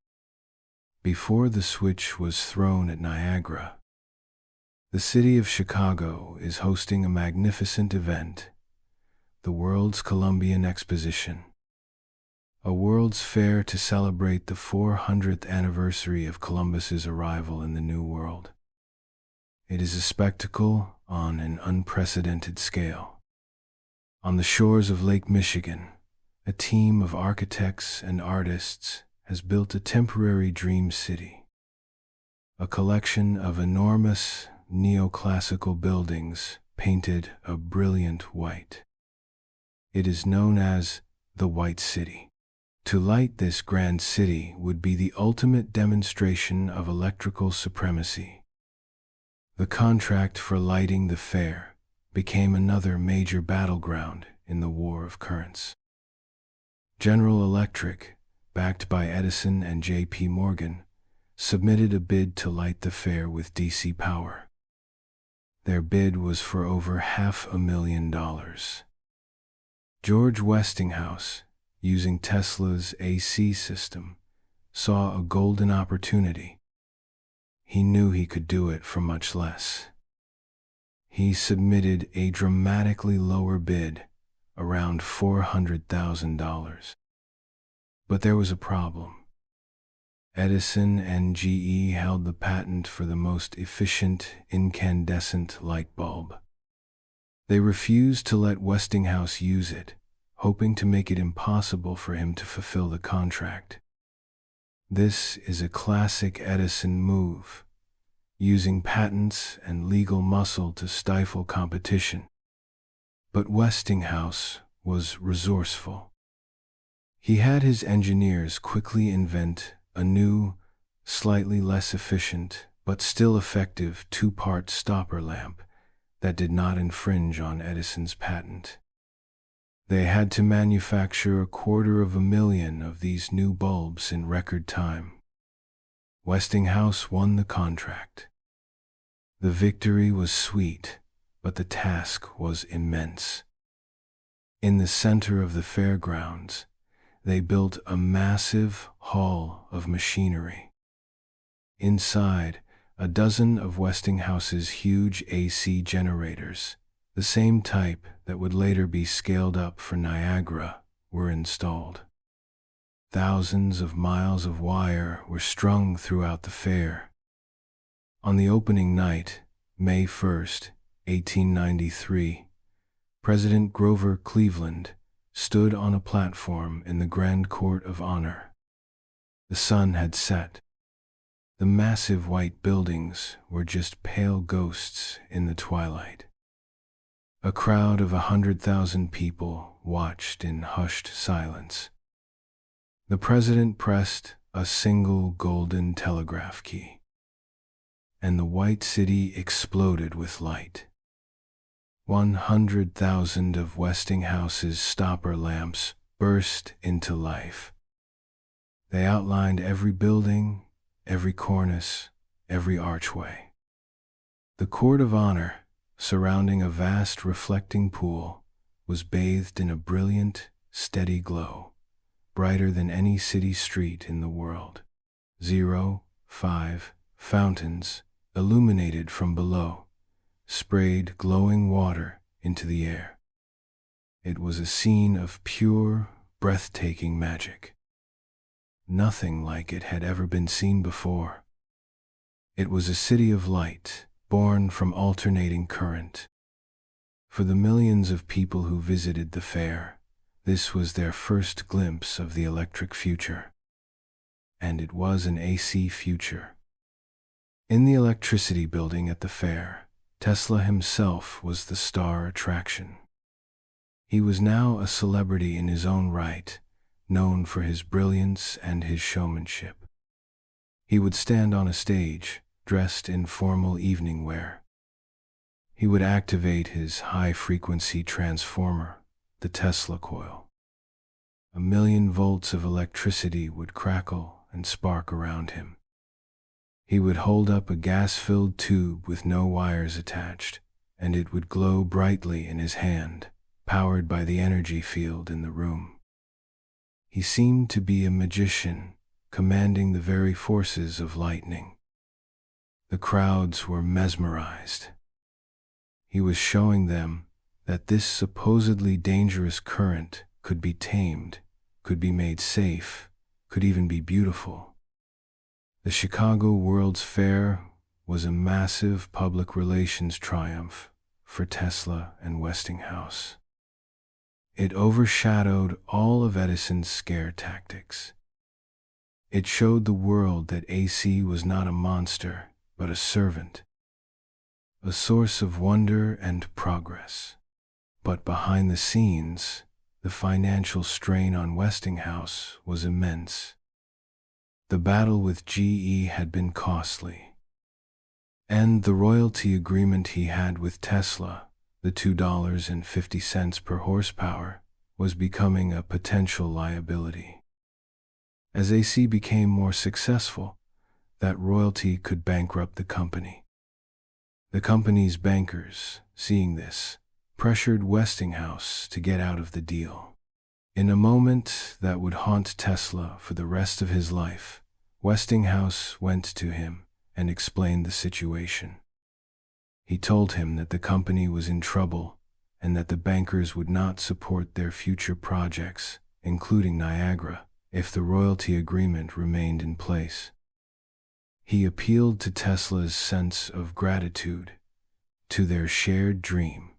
Before the switch was thrown at Niagara, the city of Chicago is hosting a magnificent event, the World's Columbian Exposition, a World's Fair to celebrate the 400th anniversary of Columbus's arrival in the New World. It is a spectacle on an unprecedented scale. On the shores of Lake Michigan, a team of architects and artists has built a temporary dream city, a collection of enormous neoclassical buildings painted a brilliant white. It is known as the White City. To light this grand city would be the ultimate demonstration of electrical supremacy. The contract for lighting the fair became another major battleground in the war of currents. General Electric, backed by Edison and J.P. Morgan, submitted a bid to light the fair with DC power. Their bid was for over $500,000. George Westinghouse, using Tesla's AC system, saw a golden opportunity. He knew he could do it for much less. He submitted a dramatically lower bid, around $400,000. But there was a problem. Edison and GE held the patent for the most efficient incandescent light bulb. They refused to let Westinghouse use it, hoping to make it impossible for him to fulfill the contract. This is a classic Edison move, using patents and legal muscle to stifle competition. But Westinghouse was resourceful. He had his engineers quickly invent a new, slightly less efficient, but still effective two-part stopper lamp that did not infringe on Edison's patent. They had to manufacture 250,000 of these new bulbs in record time. Westinghouse won the contract. The victory was sweet, but the task was immense. In the center of the fairgrounds, they built a massive hall of machinery. Inside, a dozen of Westinghouse's huge AC generators, the same type that would later be scaled up for Niagara, were installed. Thousands of miles of wire were strung throughout the fair. On the opening night, May 1st, 1893, President Grover Cleveland stood on a platform in the Grand Court of Honor. The sun had set. The massive white buildings were just pale ghosts in the twilight. A crowd of 100,000 people watched in hushed silence. The president pressed a single golden telegraph key, and the white city exploded with light. 100,000 of Westinghouse's stopper lamps burst into life. They outlined every building, every cornice, every archway. The court of honor, surrounding a vast reflecting pool, was bathed in a brilliant, steady glow, brighter than any city street in the world. 5 fountains, illuminated from below, sprayed glowing water into the air. It was a scene of pure, breathtaking magic. Nothing like it had ever been seen before. It was a city of light, born from alternating current. For the millions of people who visited the fair, this was their first glimpse of the electric future. And it was an AC future. In the electricity building at the fair, Tesla himself was the star attraction. He was now a celebrity in his own right, known for his brilliance and his showmanship. He would stand on a stage, dressed in formal evening wear. He would activate his high-frequency transformer, the Tesla coil. 1,000,000 volts of electricity would crackle and spark around him. He would hold up a gas-filled tube with no wires attached, and it would glow brightly in his hand, powered by the energy field in the room. He seemed to be a magician, commanding the very forces of lightning. The crowds were mesmerized. He was showing them that this supposedly dangerous current could be tamed, could be made safe, could even be beautiful. The Chicago World's Fair was a massive public relations triumph for Tesla and Westinghouse. It overshadowed all of Edison's scare tactics. It showed the world that AC was not a monster, but a servant, a source of wonder and progress. But behind the scenes, the financial strain on Westinghouse was immense. The battle with GE had been costly, and the royalty agreement he had with Tesla, the $2.50 per horsepower, was becoming a potential liability. As AC became more successful, that royalty could bankrupt the company. The company's bankers, seeing this, pressured Westinghouse to get out of the deal. In a moment that would haunt Tesla for the rest of his life, Westinghouse went to him and explained the situation. He told him that the company was in trouble and that the bankers would not support their future projects, including Niagara, if the royalty agreement remained in place. He appealed to Tesla's sense of gratitude, to their shared dream.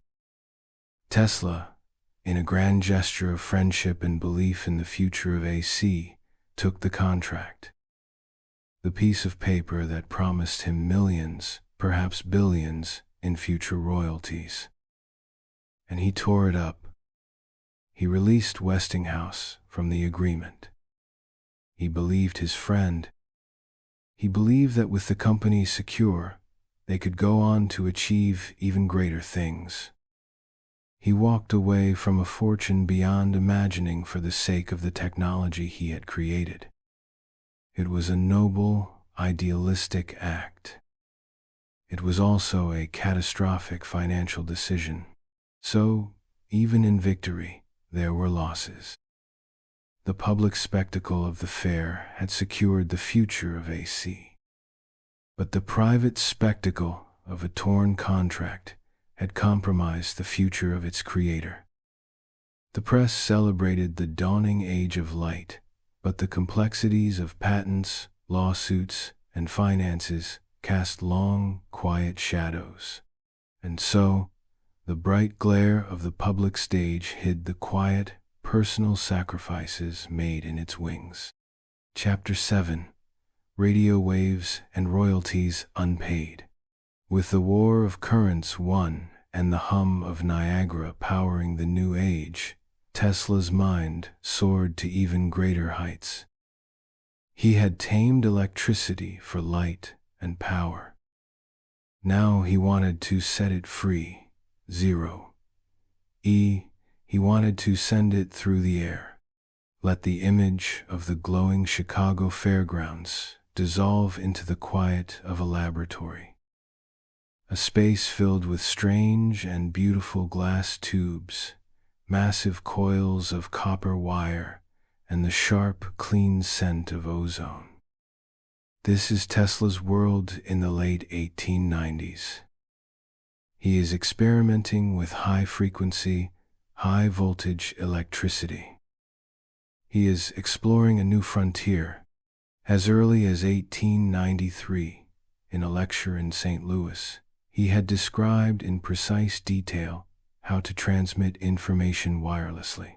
Tesla, in a grand gesture of friendship and belief in the future of AC, took the contract. The piece of paper that promised him millions, perhaps billions, in future royalties. And he tore it up. He released Westinghouse from the agreement. He believed his friend. He believed that with the company secure, they could go on to achieve even greater things. He walked away from a fortune beyond imagining for the sake of the technology he had created. It was a noble, idealistic act. It was also a catastrophic financial decision. So, even in victory, there were losses. The public spectacle of the fair had secured the future of AC. But the private spectacle of a torn contract had compromised the future of its creator. The press celebrated the dawning age of light, but the complexities of patents, lawsuits, and finances cast long, quiet shadows. And so, the bright glare of the public stage hid the quiet, personal sacrifices made in its wings. Chapter 7: Radio Waves and Royalties Unpaid. With the war of currents won and the hum of Niagara powering the new age, Tesla's mind soared to even greater heights. He had tamed electricity for light and power. Now he wanted to set it free. He wanted to send it through the air. Let the image of the glowing Chicago fairgrounds dissolve into the quiet of a laboratory. A space filled with strange and beautiful glass tubes, massive coils of copper wire, and the sharp, clean scent of ozone. This is Tesla's world in the late 1890s. He is experimenting with high-frequency, high-voltage electricity. He is exploring a new frontier. As early as 1893, in a lecture in St. Louis, he had described in precise detail how to transmit information wirelessly.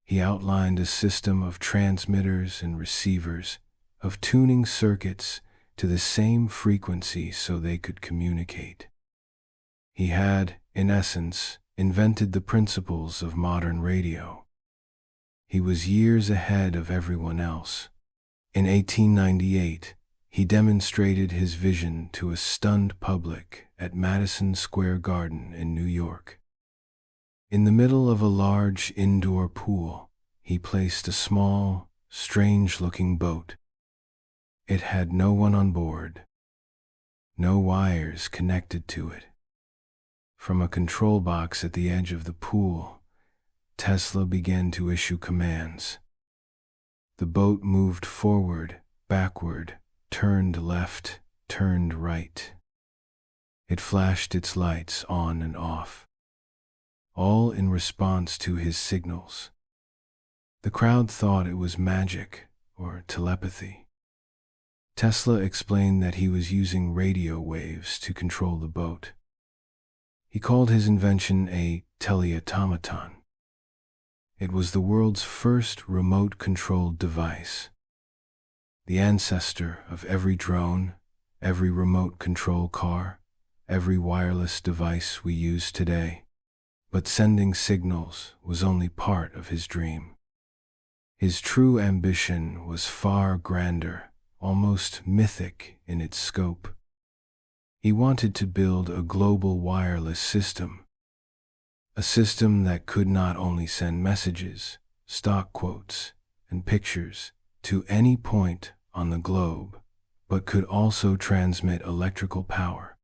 He outlined a system of transmitters and receivers, of tuning circuits to the same frequency so they could communicate. He had, in essence, invented the principles of modern radio. He was years ahead of everyone else. In 1898, he demonstrated his vision to a stunned public at Madison Square Garden in New York. In the middle of a large indoor pool, he placed a small, strange-looking boat. It had no one on board, no wires connected to it. From a control box at the edge of the pool, Tesla began to issue commands. The boat moved forward, backward, turned left, turned right. It flashed its lights on and off, all in response to his signals. The crowd thought it was magic or telepathy. Tesla explained that he was using radio waves to control the boat. He called his invention a teleautomaton. It was the world's first remote-controlled device, the ancestor of every drone, every remote control car, every wireless device we use today. But sending signals was only part of his dream. His true ambition was far grander, almost mythic in its scope. He wanted to build a global wireless system, a system that could not only send messages, stock quotes, and pictures to any point on the globe, but could also transmit electrical power.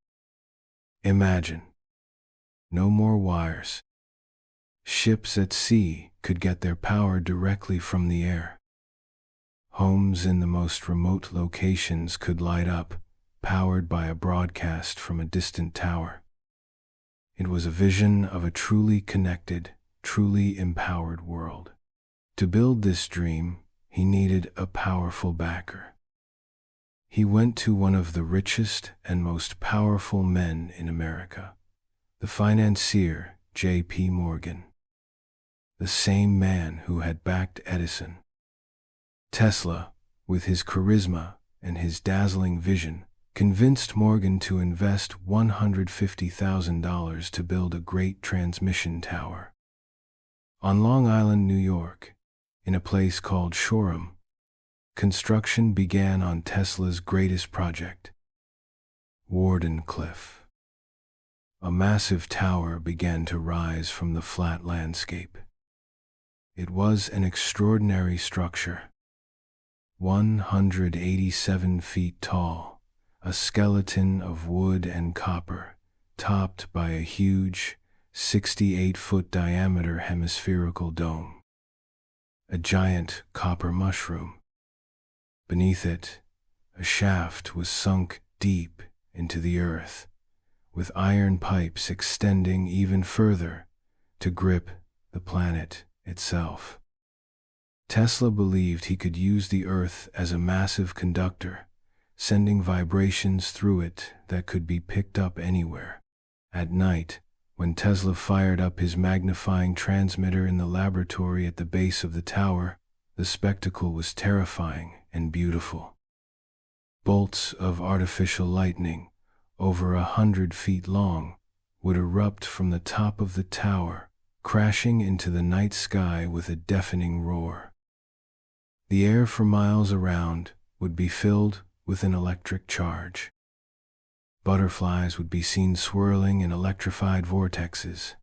Imagine, no more wires. Ships at sea could get their power directly from the air. Homes in the most remote locations could light up, powered by a broadcast from a distant tower. It was a vision of a truly connected, truly empowered world. To build this dream, he needed a powerful backer. He went to one of the richest and most powerful men in America, the financier J.P. Morgan, the same man who had backed Edison. Tesla, with his charisma and his dazzling vision, convinced Morgan to invest $150,000 to build a great transmission tower. On Long Island, New York, in a place called Shoreham, construction began on Tesla's greatest project, Wardenclyffe. A massive tower began to rise from the flat landscape. It was an extraordinary structure, 187 feet tall, a skeleton of wood and copper, topped by a huge, 68-foot diameter hemispherical dome, a giant copper mushroom. Beneath it, a shaft was sunk deep into the earth, with iron pipes extending even further to grip the planet itself. Tesla believed he could use the earth as a massive conductor, sending vibrations through it that could be picked up anywhere. At night, when Tesla fired up his magnifying transmitter in the laboratory at the base of the tower, the spectacle was terrifying and beautiful. Bolts of artificial lightning, over 100 feet long, would erupt from the top of the tower, crashing into the night sky with a deafening roar. The air for miles around would be filled with an electric charge. Butterflies would be seen swirling in electrified vortexes.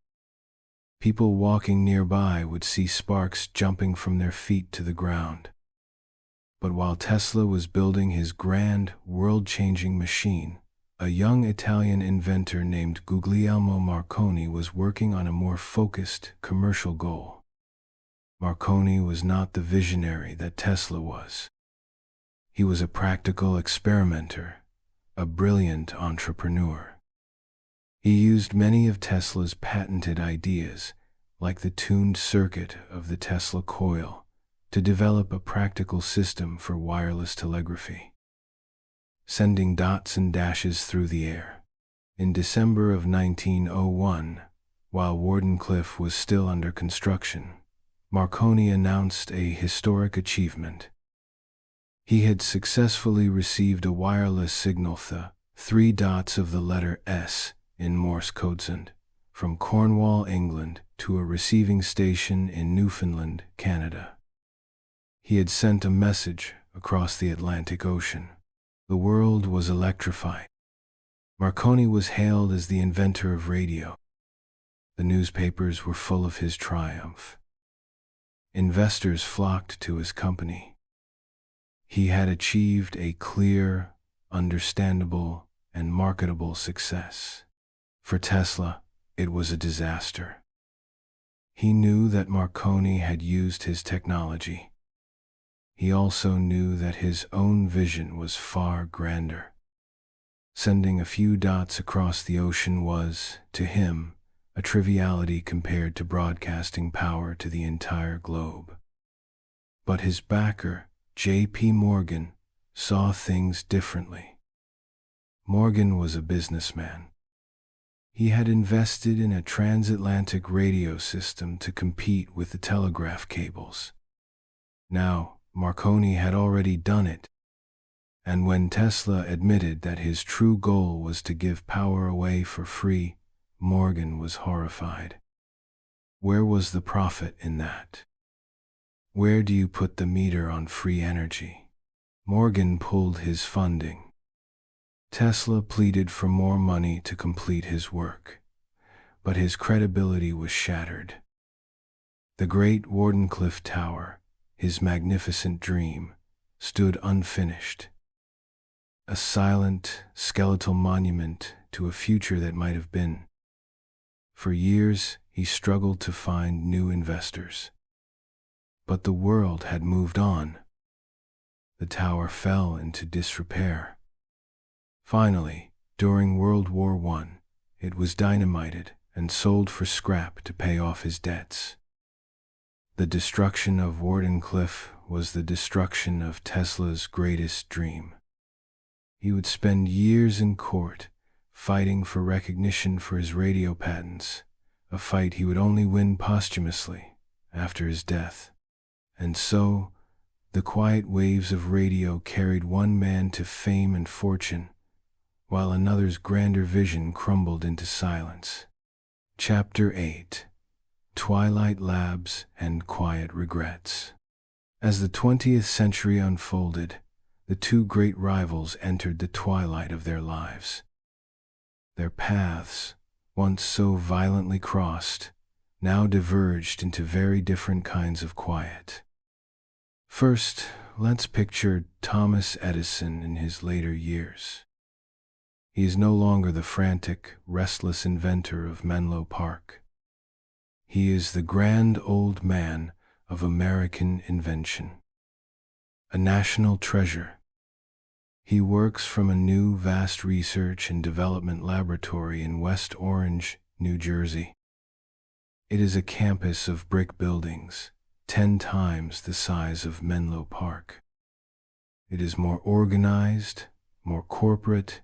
People walking nearby would see sparks jumping from their feet to the ground. But while Tesla was building his grand, world-changing machine, a young Italian inventor named Guglielmo Marconi was working on a more focused, commercial goal. Marconi was not the visionary that Tesla was. He was a practical experimenter, a brilliant entrepreneur. He used many of Tesla's patented ideas, like the tuned circuit of the Tesla coil, to develop a practical system for wireless telegraphy, sending dots and dashes through the air. In December of 1901, while Wardenclyffe was still under construction, Marconi announced a historic achievement. He had successfully received a wireless signal, the 3 dots of the letter S in Morse code, from Cornwall, England, to a receiving station in Newfoundland, Canada. He had sent a message across the Atlantic Ocean. The world was electrified. Marconi was hailed as the inventor of radio. The newspapers were full of his triumph. Investors flocked to his company. He had achieved a clear, understandable, and marketable success. For Tesla, it was a disaster. He knew that Marconi had used his technology. He also knew that his own vision was far grander. Sending a few dots across the ocean was, to him, a triviality compared to broadcasting power to the entire globe. But his backer, J.P. Morgan, saw things differently. Morgan was a businessman. He had invested in a transatlantic radio system to compete with the telegraph cables. Now, Marconi had already done it. And when Tesla admitted that his true goal was to give power away for free, Morgan was horrified. Where was the profit in that? Where do you put the meter on free energy? Morgan pulled his funding. Tesla pleaded for more money to complete his work, but his credibility was shattered. The great Wardenclyffe Tower, his magnificent dream, stood unfinished. A silent, skeletal monument to a future that might have been. For years, he struggled to find new investors. But the world had moved on. The tower fell into disrepair. Finally, during World War I, it was dynamited and sold for scrap to pay off his debts. The destruction of Wardenclyffe was the destruction of Tesla's greatest dream. He would spend years in court, fighting for recognition for his radio patents, a fight he would only win posthumously, after his death. And so, the quiet waves of radio carried one man to fame and fortune, while another's grander vision crumbled into silence. Chapter 8: Twilight Labs and Quiet Regrets. As the 20th century unfolded, the two great rivals entered the twilight of their lives. Their paths, once so violently crossed, now diverged into very different kinds of quiet. First, let's picture Thomas Edison in his later years. He is no longer the frantic, restless inventor of Menlo Park. He is the grand old man of American invention, a national treasure. He works from a new vast research and development laboratory in West Orange, New Jersey. It is a campus of brick buildings, 10 times the size of Menlo Park. It is more organized, more corporate.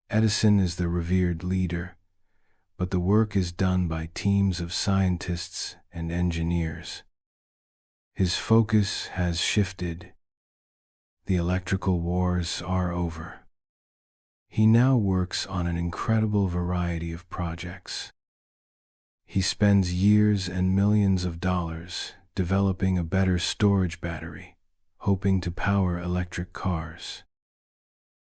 Edison is the revered leader, but the work is done by teams of scientists and engineers. His focus has shifted. The electrical wars are over. He now works on an incredible variety of projects. He spends years and millions of dollars developing a better storage battery, hoping to power electric cars.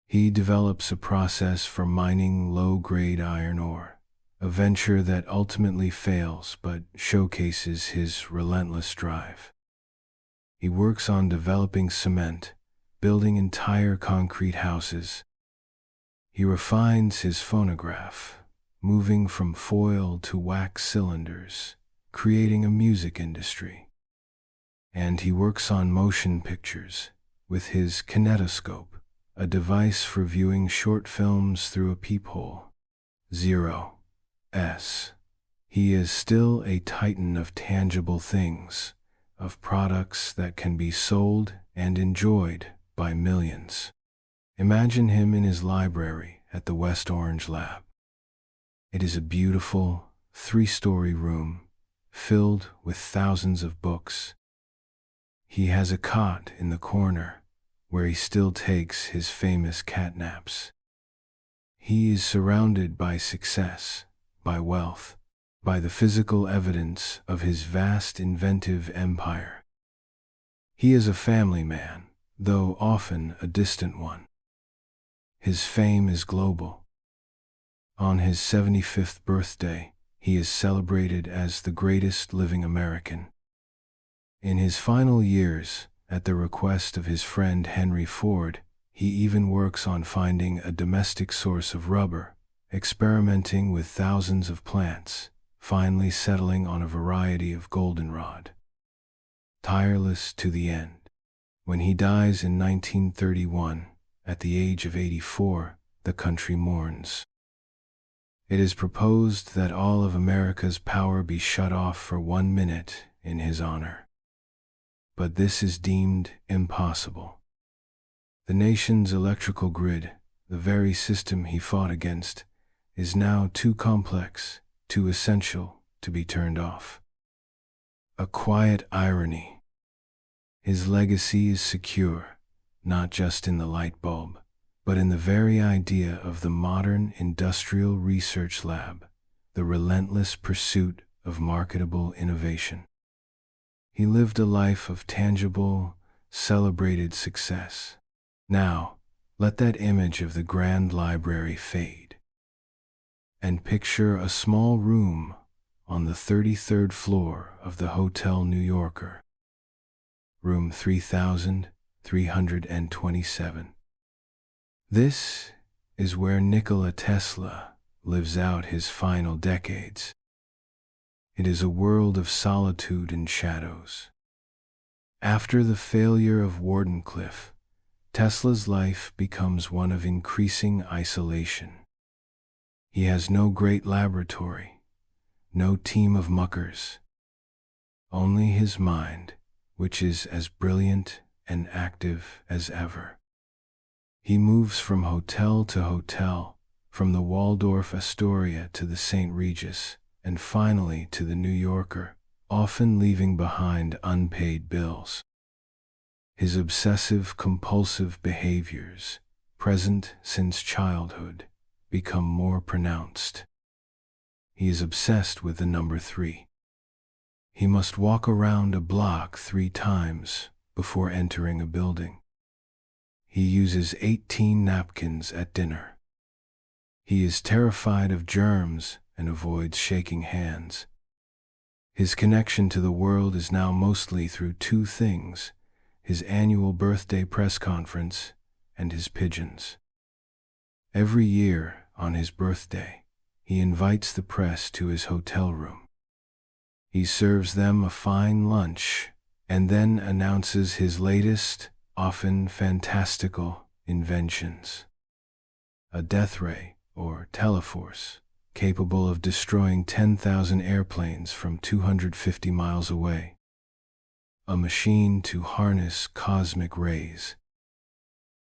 He develops a process for mining low-grade iron ore, a venture that ultimately fails but showcases his relentless drive. He works on developing cement, building entire concrete houses. He refines his phonograph, moving from foil to wax cylinders, creating a music industry. And he works on motion pictures with his kinetoscope, a device for viewing short films through a peephole. 0S. He is still a titan of tangible things, of products that can be sold and enjoyed by millions. Imagine him in his library at the West Orange Lab. It is a beautiful, 3-story room filled with thousands of books. He has a cot in the corner where he still takes his famous cat naps. He is surrounded by success, by wealth, by the physical evidence of his vast inventive empire. He is a family man, though often a distant one. His fame is global. On his 75th birthday, he is celebrated as the greatest living American. In his final years, at the request of his friend Henry Ford, he even works on finding a domestic source of rubber, experimenting with thousands of plants, finally settling on a variety of goldenrod. Tireless to the end. When he dies in 1931, at the age of 84, the country mourns. It is proposed that all of America's power be shut off for 1 minute in his honor. But this is deemed impossible. The nation's electrical grid, the very system he fought against, is now too complex, too essential to be turned off. A quiet irony. His legacy is secure, not just in the light bulb, but in the very idea of the modern industrial research lab, the relentless pursuit of marketable innovation. He lived a life of tangible, celebrated success. Now, let that image of the grand library fade. And picture a small room on the 33rd floor of the Hotel New Yorker. Room 3327. This is where Nikola Tesla lives out his final decades. It is a world of solitude and shadows. After the failure of Wardenclyffe, Tesla's life becomes one of increasing isolation. He has no great laboratory, no team of muckers, only his mind, which is as brilliant and active as ever. He moves from hotel to hotel, from the Waldorf Astoria to the St. Regis, and finally to the New Yorker, often leaving behind unpaid bills. His obsessive-compulsive behaviors, present since childhood, become more pronounced. He is obsessed with the number 3. He must walk around a block 3 times before entering a building. He uses 18 napkins at dinner. He is terrified of germs and avoids shaking hands. His connection to the world is now mostly through 2 things: his annual birthday press conference and his pigeons. Every year, on his birthday, he invites the press to his hotel room. He serves them a fine lunch and then announces his latest, often fantastical, inventions. A death ray, or teleforce, capable of destroying 10,000 airplanes from 250 miles away. A machine to harness cosmic rays.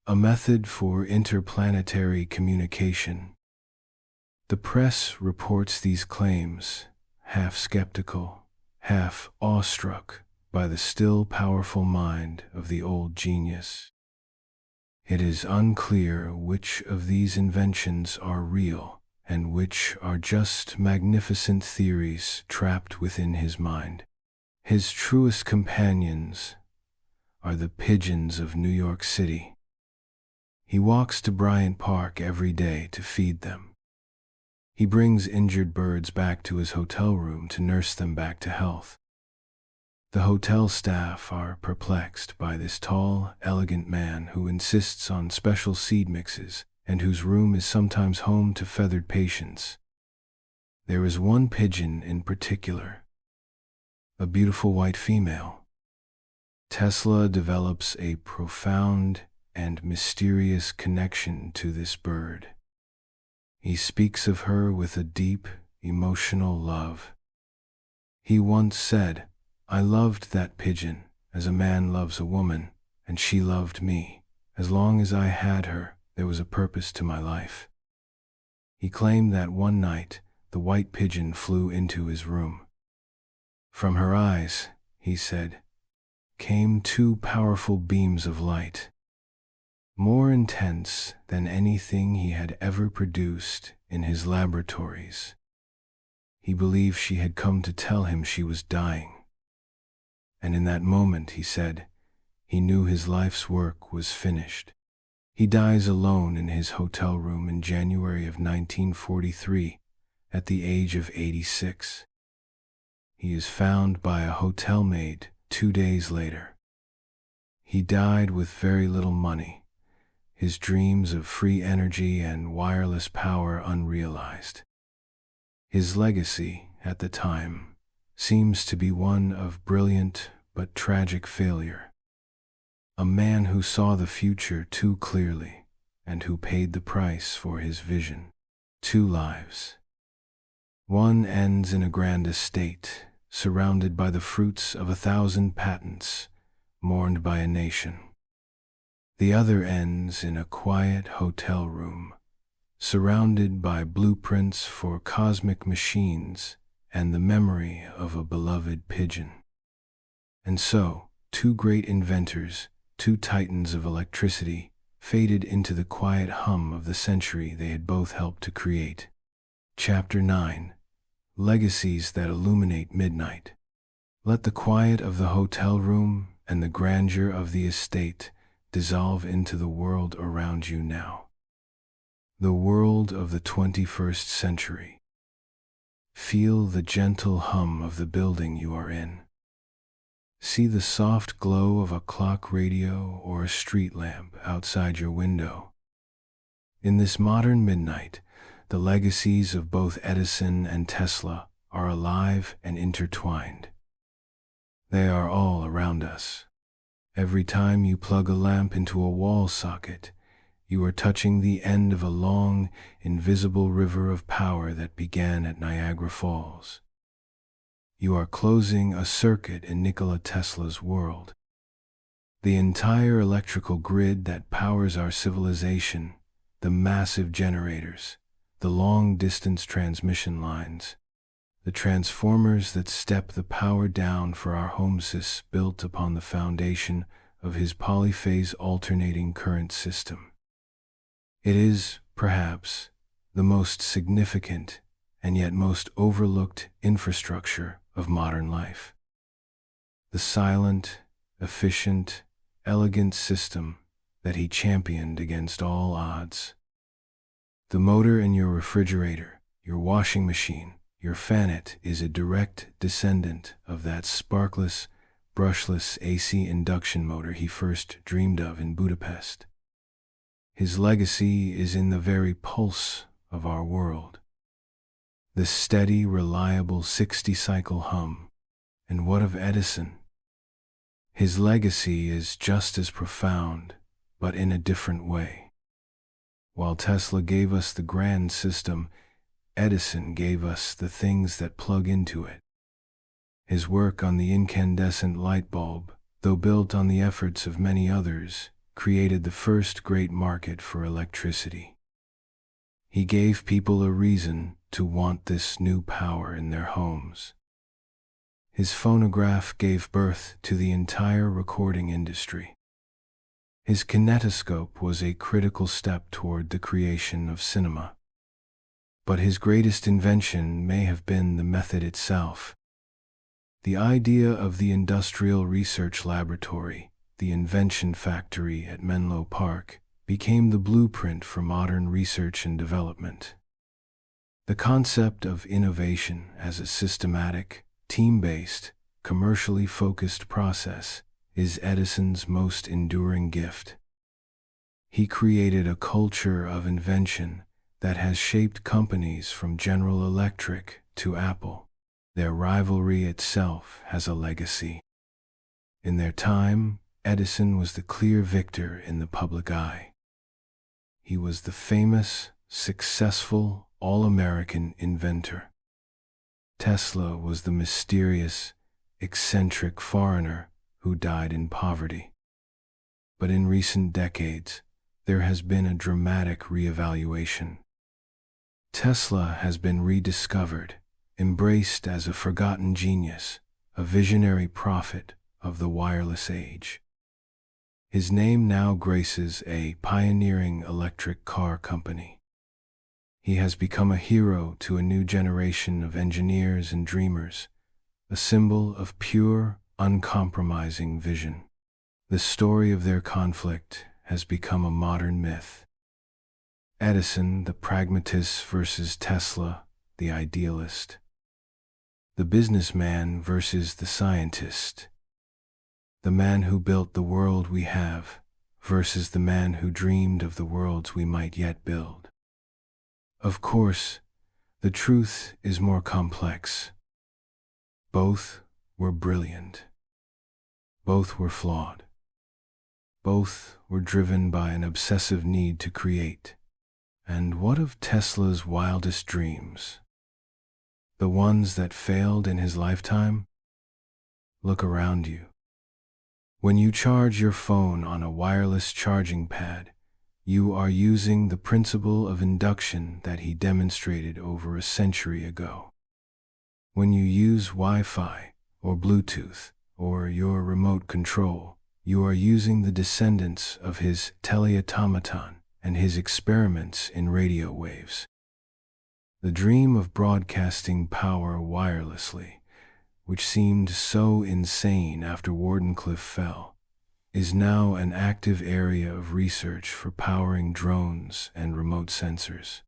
A method for interplanetary communication. The press reports these claims, half skeptical, half awestruck by the still powerful mind of the old genius. It is unclear which of these inventions are real and which are just magnificent theories trapped within his mind. His truest companions are the pigeons of New York City. He walks to Bryant Park every day to feed them. He brings injured birds back to his hotel room to nurse them back to health. The hotel staff are perplexed by this tall, elegant man who insists on special seed mixes and whose room is sometimes home to feathered patients. There is one pigeon in particular, a beautiful white female. Tesla develops a profound and mysterious connection to this bird. He speaks of her with a deep, emotional love. He once said, "I loved that pigeon as a man loves a woman, and she loved me. As long as I had her, there was a purpose to my life." He claimed that one night, the white pigeon flew into his room. From her eyes, he said, came 2 powerful beams of light, more intense than anything he had ever produced in his laboratories. He believed she had come to tell him she was dying. And in that moment, he said, he knew his life's work was finished. He dies alone in his hotel room in January of 1943, at the age of 86. He is found by a hotel maid 2 days later. He died with very little money, his dreams of free energy and wireless power unrealized. His legacy, at the time, seems to be one of brilliant but tragic failure. A man who saw the future too clearly and who paid the price for his vision. Two lives. One ends in a grand estate, surrounded by the fruits of 1,000 patents, mourned by a nation. The other ends in a quiet hotel room, surrounded by blueprints for cosmic machines and the memory of a beloved pigeon. And so, two great inventors, two titans of electricity, faded into the quiet hum of the century they had both helped to create. Chapter 9. Legacies that illuminate midnight. Let the quiet of the hotel room and the grandeur of the estate dissolve into the world around you now. The world of the 21st century. Feel the gentle hum of the building you are in. See the soft glow of a clock radio or a street lamp outside your window. In this modern midnight, the legacies of both Edison and Tesla are alive and intertwined. They are all around us. Every time you plug a lamp into a wall socket, you are touching the end of a long, invisible river of power that began at Niagara Falls. You are closing a circuit in Nikola Tesla's world. The entire electrical grid that powers our civilization, the massive generators, the long-distance transmission lines, the transformers that step the power down for our home is built upon the foundation of his polyphase alternating current system. It is, perhaps, the most significant and yet most overlooked infrastructure of modern life. The silent, efficient, elegant system that he championed against all odds. The motor in your refrigerator, your washing machine, your fanet is a direct descendant of that sparkless, brushless AC induction motor he first dreamed of in Budapest. His legacy is in the very pulse of our world. The steady, reliable 60-cycle hum. And what of Edison? His legacy is just as profound, but in a different way. While Tesla gave us the grand system, Edison gave us the things that plug into it. His work on the incandescent light bulb, though built on the efforts of many others, created the first great market for electricity. He gave people a reason to want this new power in their homes. His phonograph gave birth to the entire recording industry. His kinetoscope was a critical step toward the creation of cinema. But his greatest invention may have been the method itself. The idea of the Industrial Research Laboratory, the invention factory at Menlo Park, became the blueprint for modern research and development. The concept of innovation as a systematic, team-based, commercially focused process is Edison's most enduring gift. He created a culture of invention that has shaped companies from General Electric to Apple. Their rivalry itself has a legacy. In their time, Edison was the clear victor in the public eye. He was the famous, successful, all-American inventor. Tesla was the mysterious, eccentric foreigner who died in poverty. But in recent decades, there has been a dramatic reevaluation. Tesla has been rediscovered, embraced as a forgotten genius, a visionary prophet of the wireless age. His name now graces a pioneering electric car company. He has become a hero to a new generation of engineers and dreamers, a symbol of pure, uncompromising vision. The story of their conflict has become a modern myth. Edison, the pragmatist, versus Tesla, the idealist. The businessman versus the scientist. The man who built the world we have versus the man who dreamed of the worlds we might yet build. Of course, the truth is more complex. Both were brilliant. Both were flawed. Both were driven by an obsessive need to create. And what of Tesla's wildest dreams? The ones that failed in his lifetime? Look around you. When you charge your phone on a wireless charging pad, you are using the principle of induction that he demonstrated over a century ago. When you use Wi-Fi or Bluetooth or your remote control, you are using the descendants of his teleautomaton and his experiments in radio waves. The dream of broadcasting power wirelessly, which seemed so insane after Wardenclyffe fell, is now an active area of research for powering drones and remote sensors.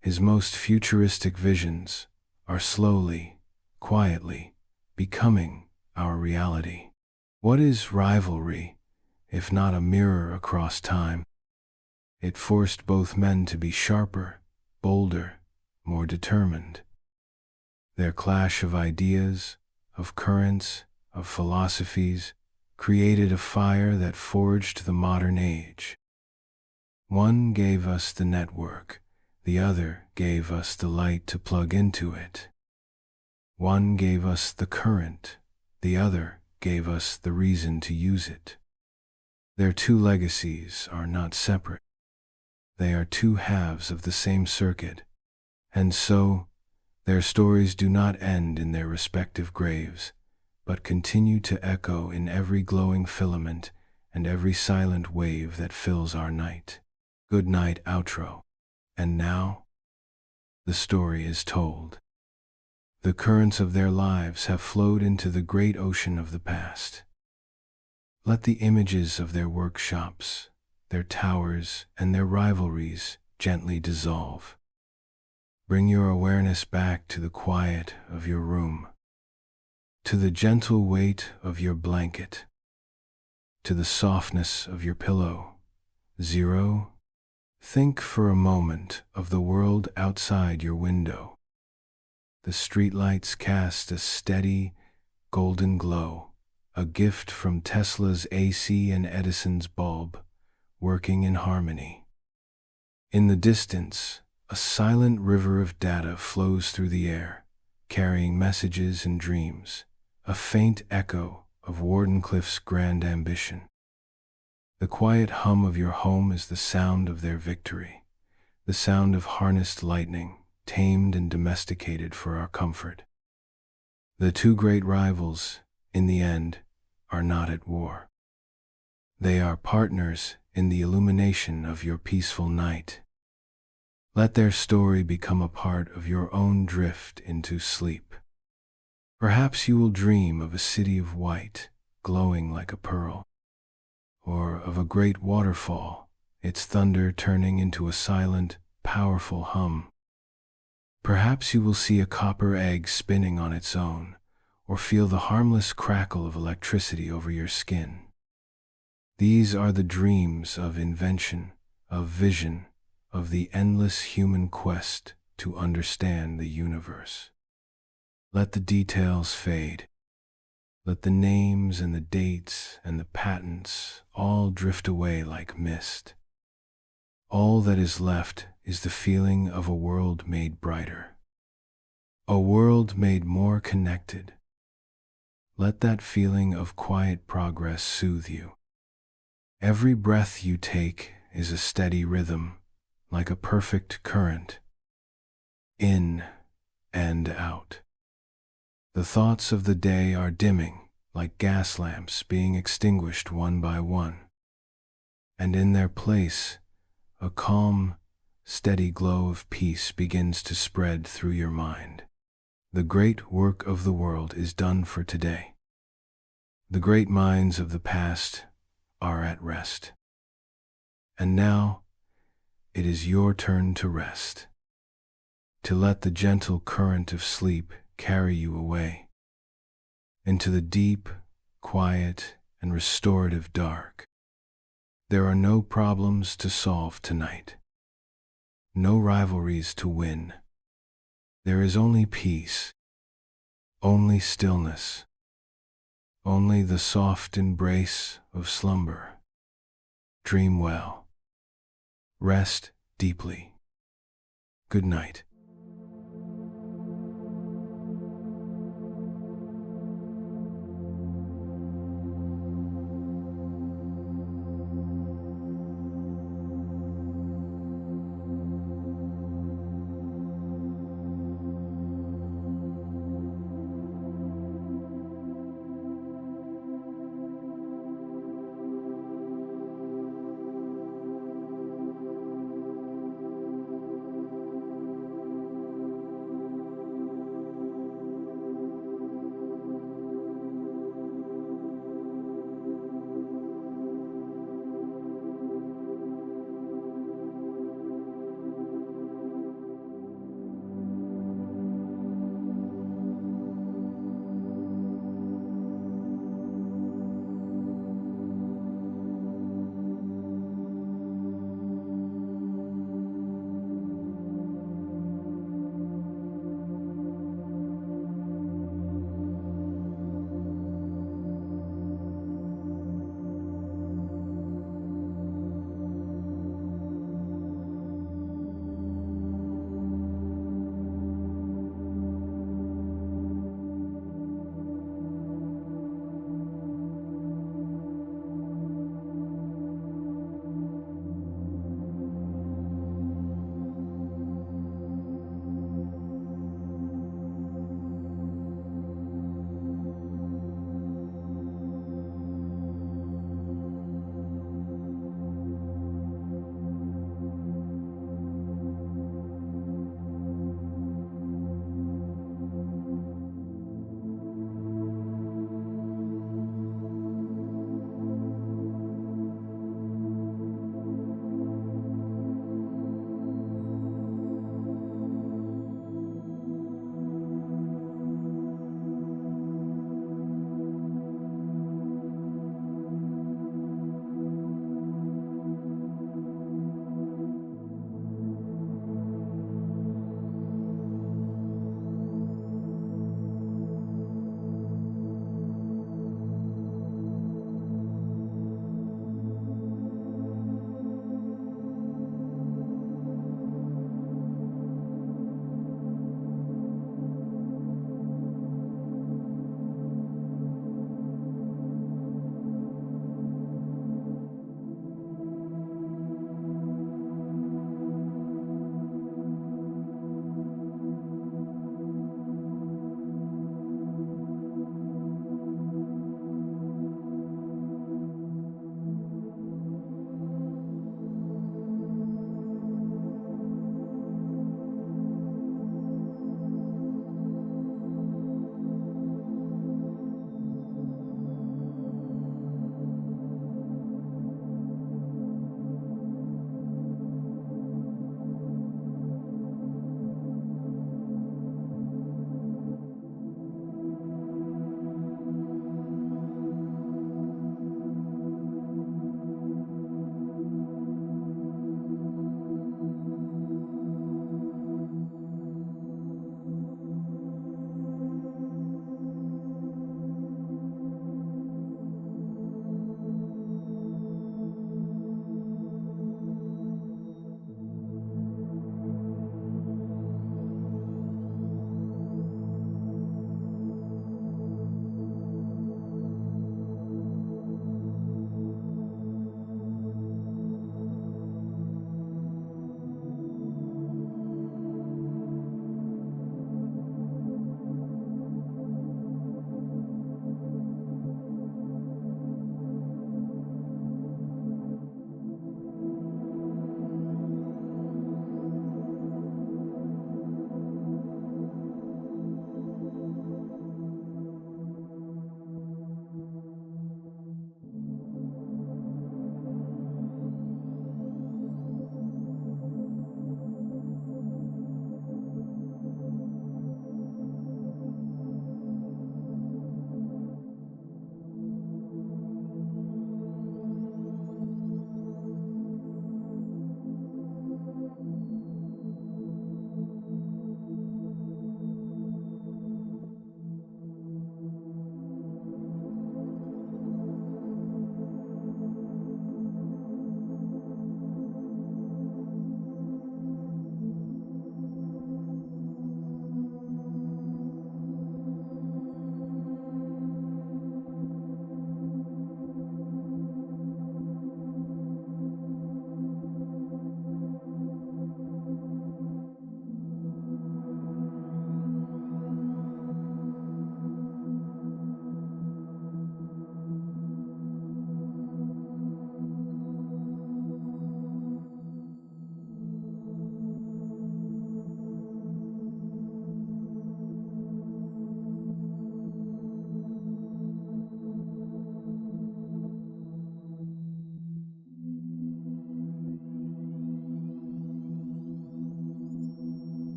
His most futuristic visions are slowly, quietly, becoming our reality. What is rivalry, if not a mirror across time? It forced both men to be sharper, bolder, more determined. Their clash of ideas, of currents, of philosophies, created a fire that forged the modern age. One gave us the network, the other gave us the light to plug into it. One gave us the current, the other gave us the reason to use it. Their two legacies are not separate. They are two halves of the same circuit, and so their stories do not end in their respective graves, but continue to echo in every glowing filament and every silent wave that fills our night. Good night outro. And now, the story is told. The currents of their lives have flowed into the great ocean of the past. Let the images of their workshops, their towers, and their rivalries gently dissolve. Bring your awareness back to the quiet of your room, to the gentle weight of your blanket, to the softness of your pillow. Think for a moment of the world outside your window. The streetlights cast a steady, golden glow, a gift from Tesla's AC and Edison's bulb, working in harmony. In the distance, a silent river of data flows through the air, carrying messages and dreams, a faint echo of Wardenclyffe's grand ambition. The quiet hum of your home is the sound of their victory, the sound of harnessed lightning, tamed and domesticated for our comfort. The two great rivals, in the end, are not at war. They are partners in the illumination of your peaceful night. Let their story become a part of your own drift into sleep. Perhaps you will dream of a city of white, glowing like a pearl, or of a great waterfall, its thunder turning into a silent, powerful hum. Perhaps you will see a copper egg spinning on its own, or feel the harmless crackle of electricity over your skin. These are the dreams of invention, of vision, of the endless human quest to understand the universe. Let the details fade. Let the names and the dates and the patents all drift away like mist. All that is left is the feeling of a world made brighter, a world made more connected. Let that feeling of quiet progress soothe you. Every breath you take is a steady rhythm, like a perfect current, in and out. The thoughts of the day are dimming, like gas lamps being extinguished one by one. And in their place, a calm, steady glow of peace begins to spread through your mind. The great work of the world is done for today. The great minds of the past are at rest. And now, it is your turn to rest, to let the gentle current of sleep carry you away. into the deep, quiet, and restorative dark. There are no problems to solve tonight, no rivalries to win. There is only peace, only stillness, only the soft embrace of slumber. Dream well. Rest deeply. Good night.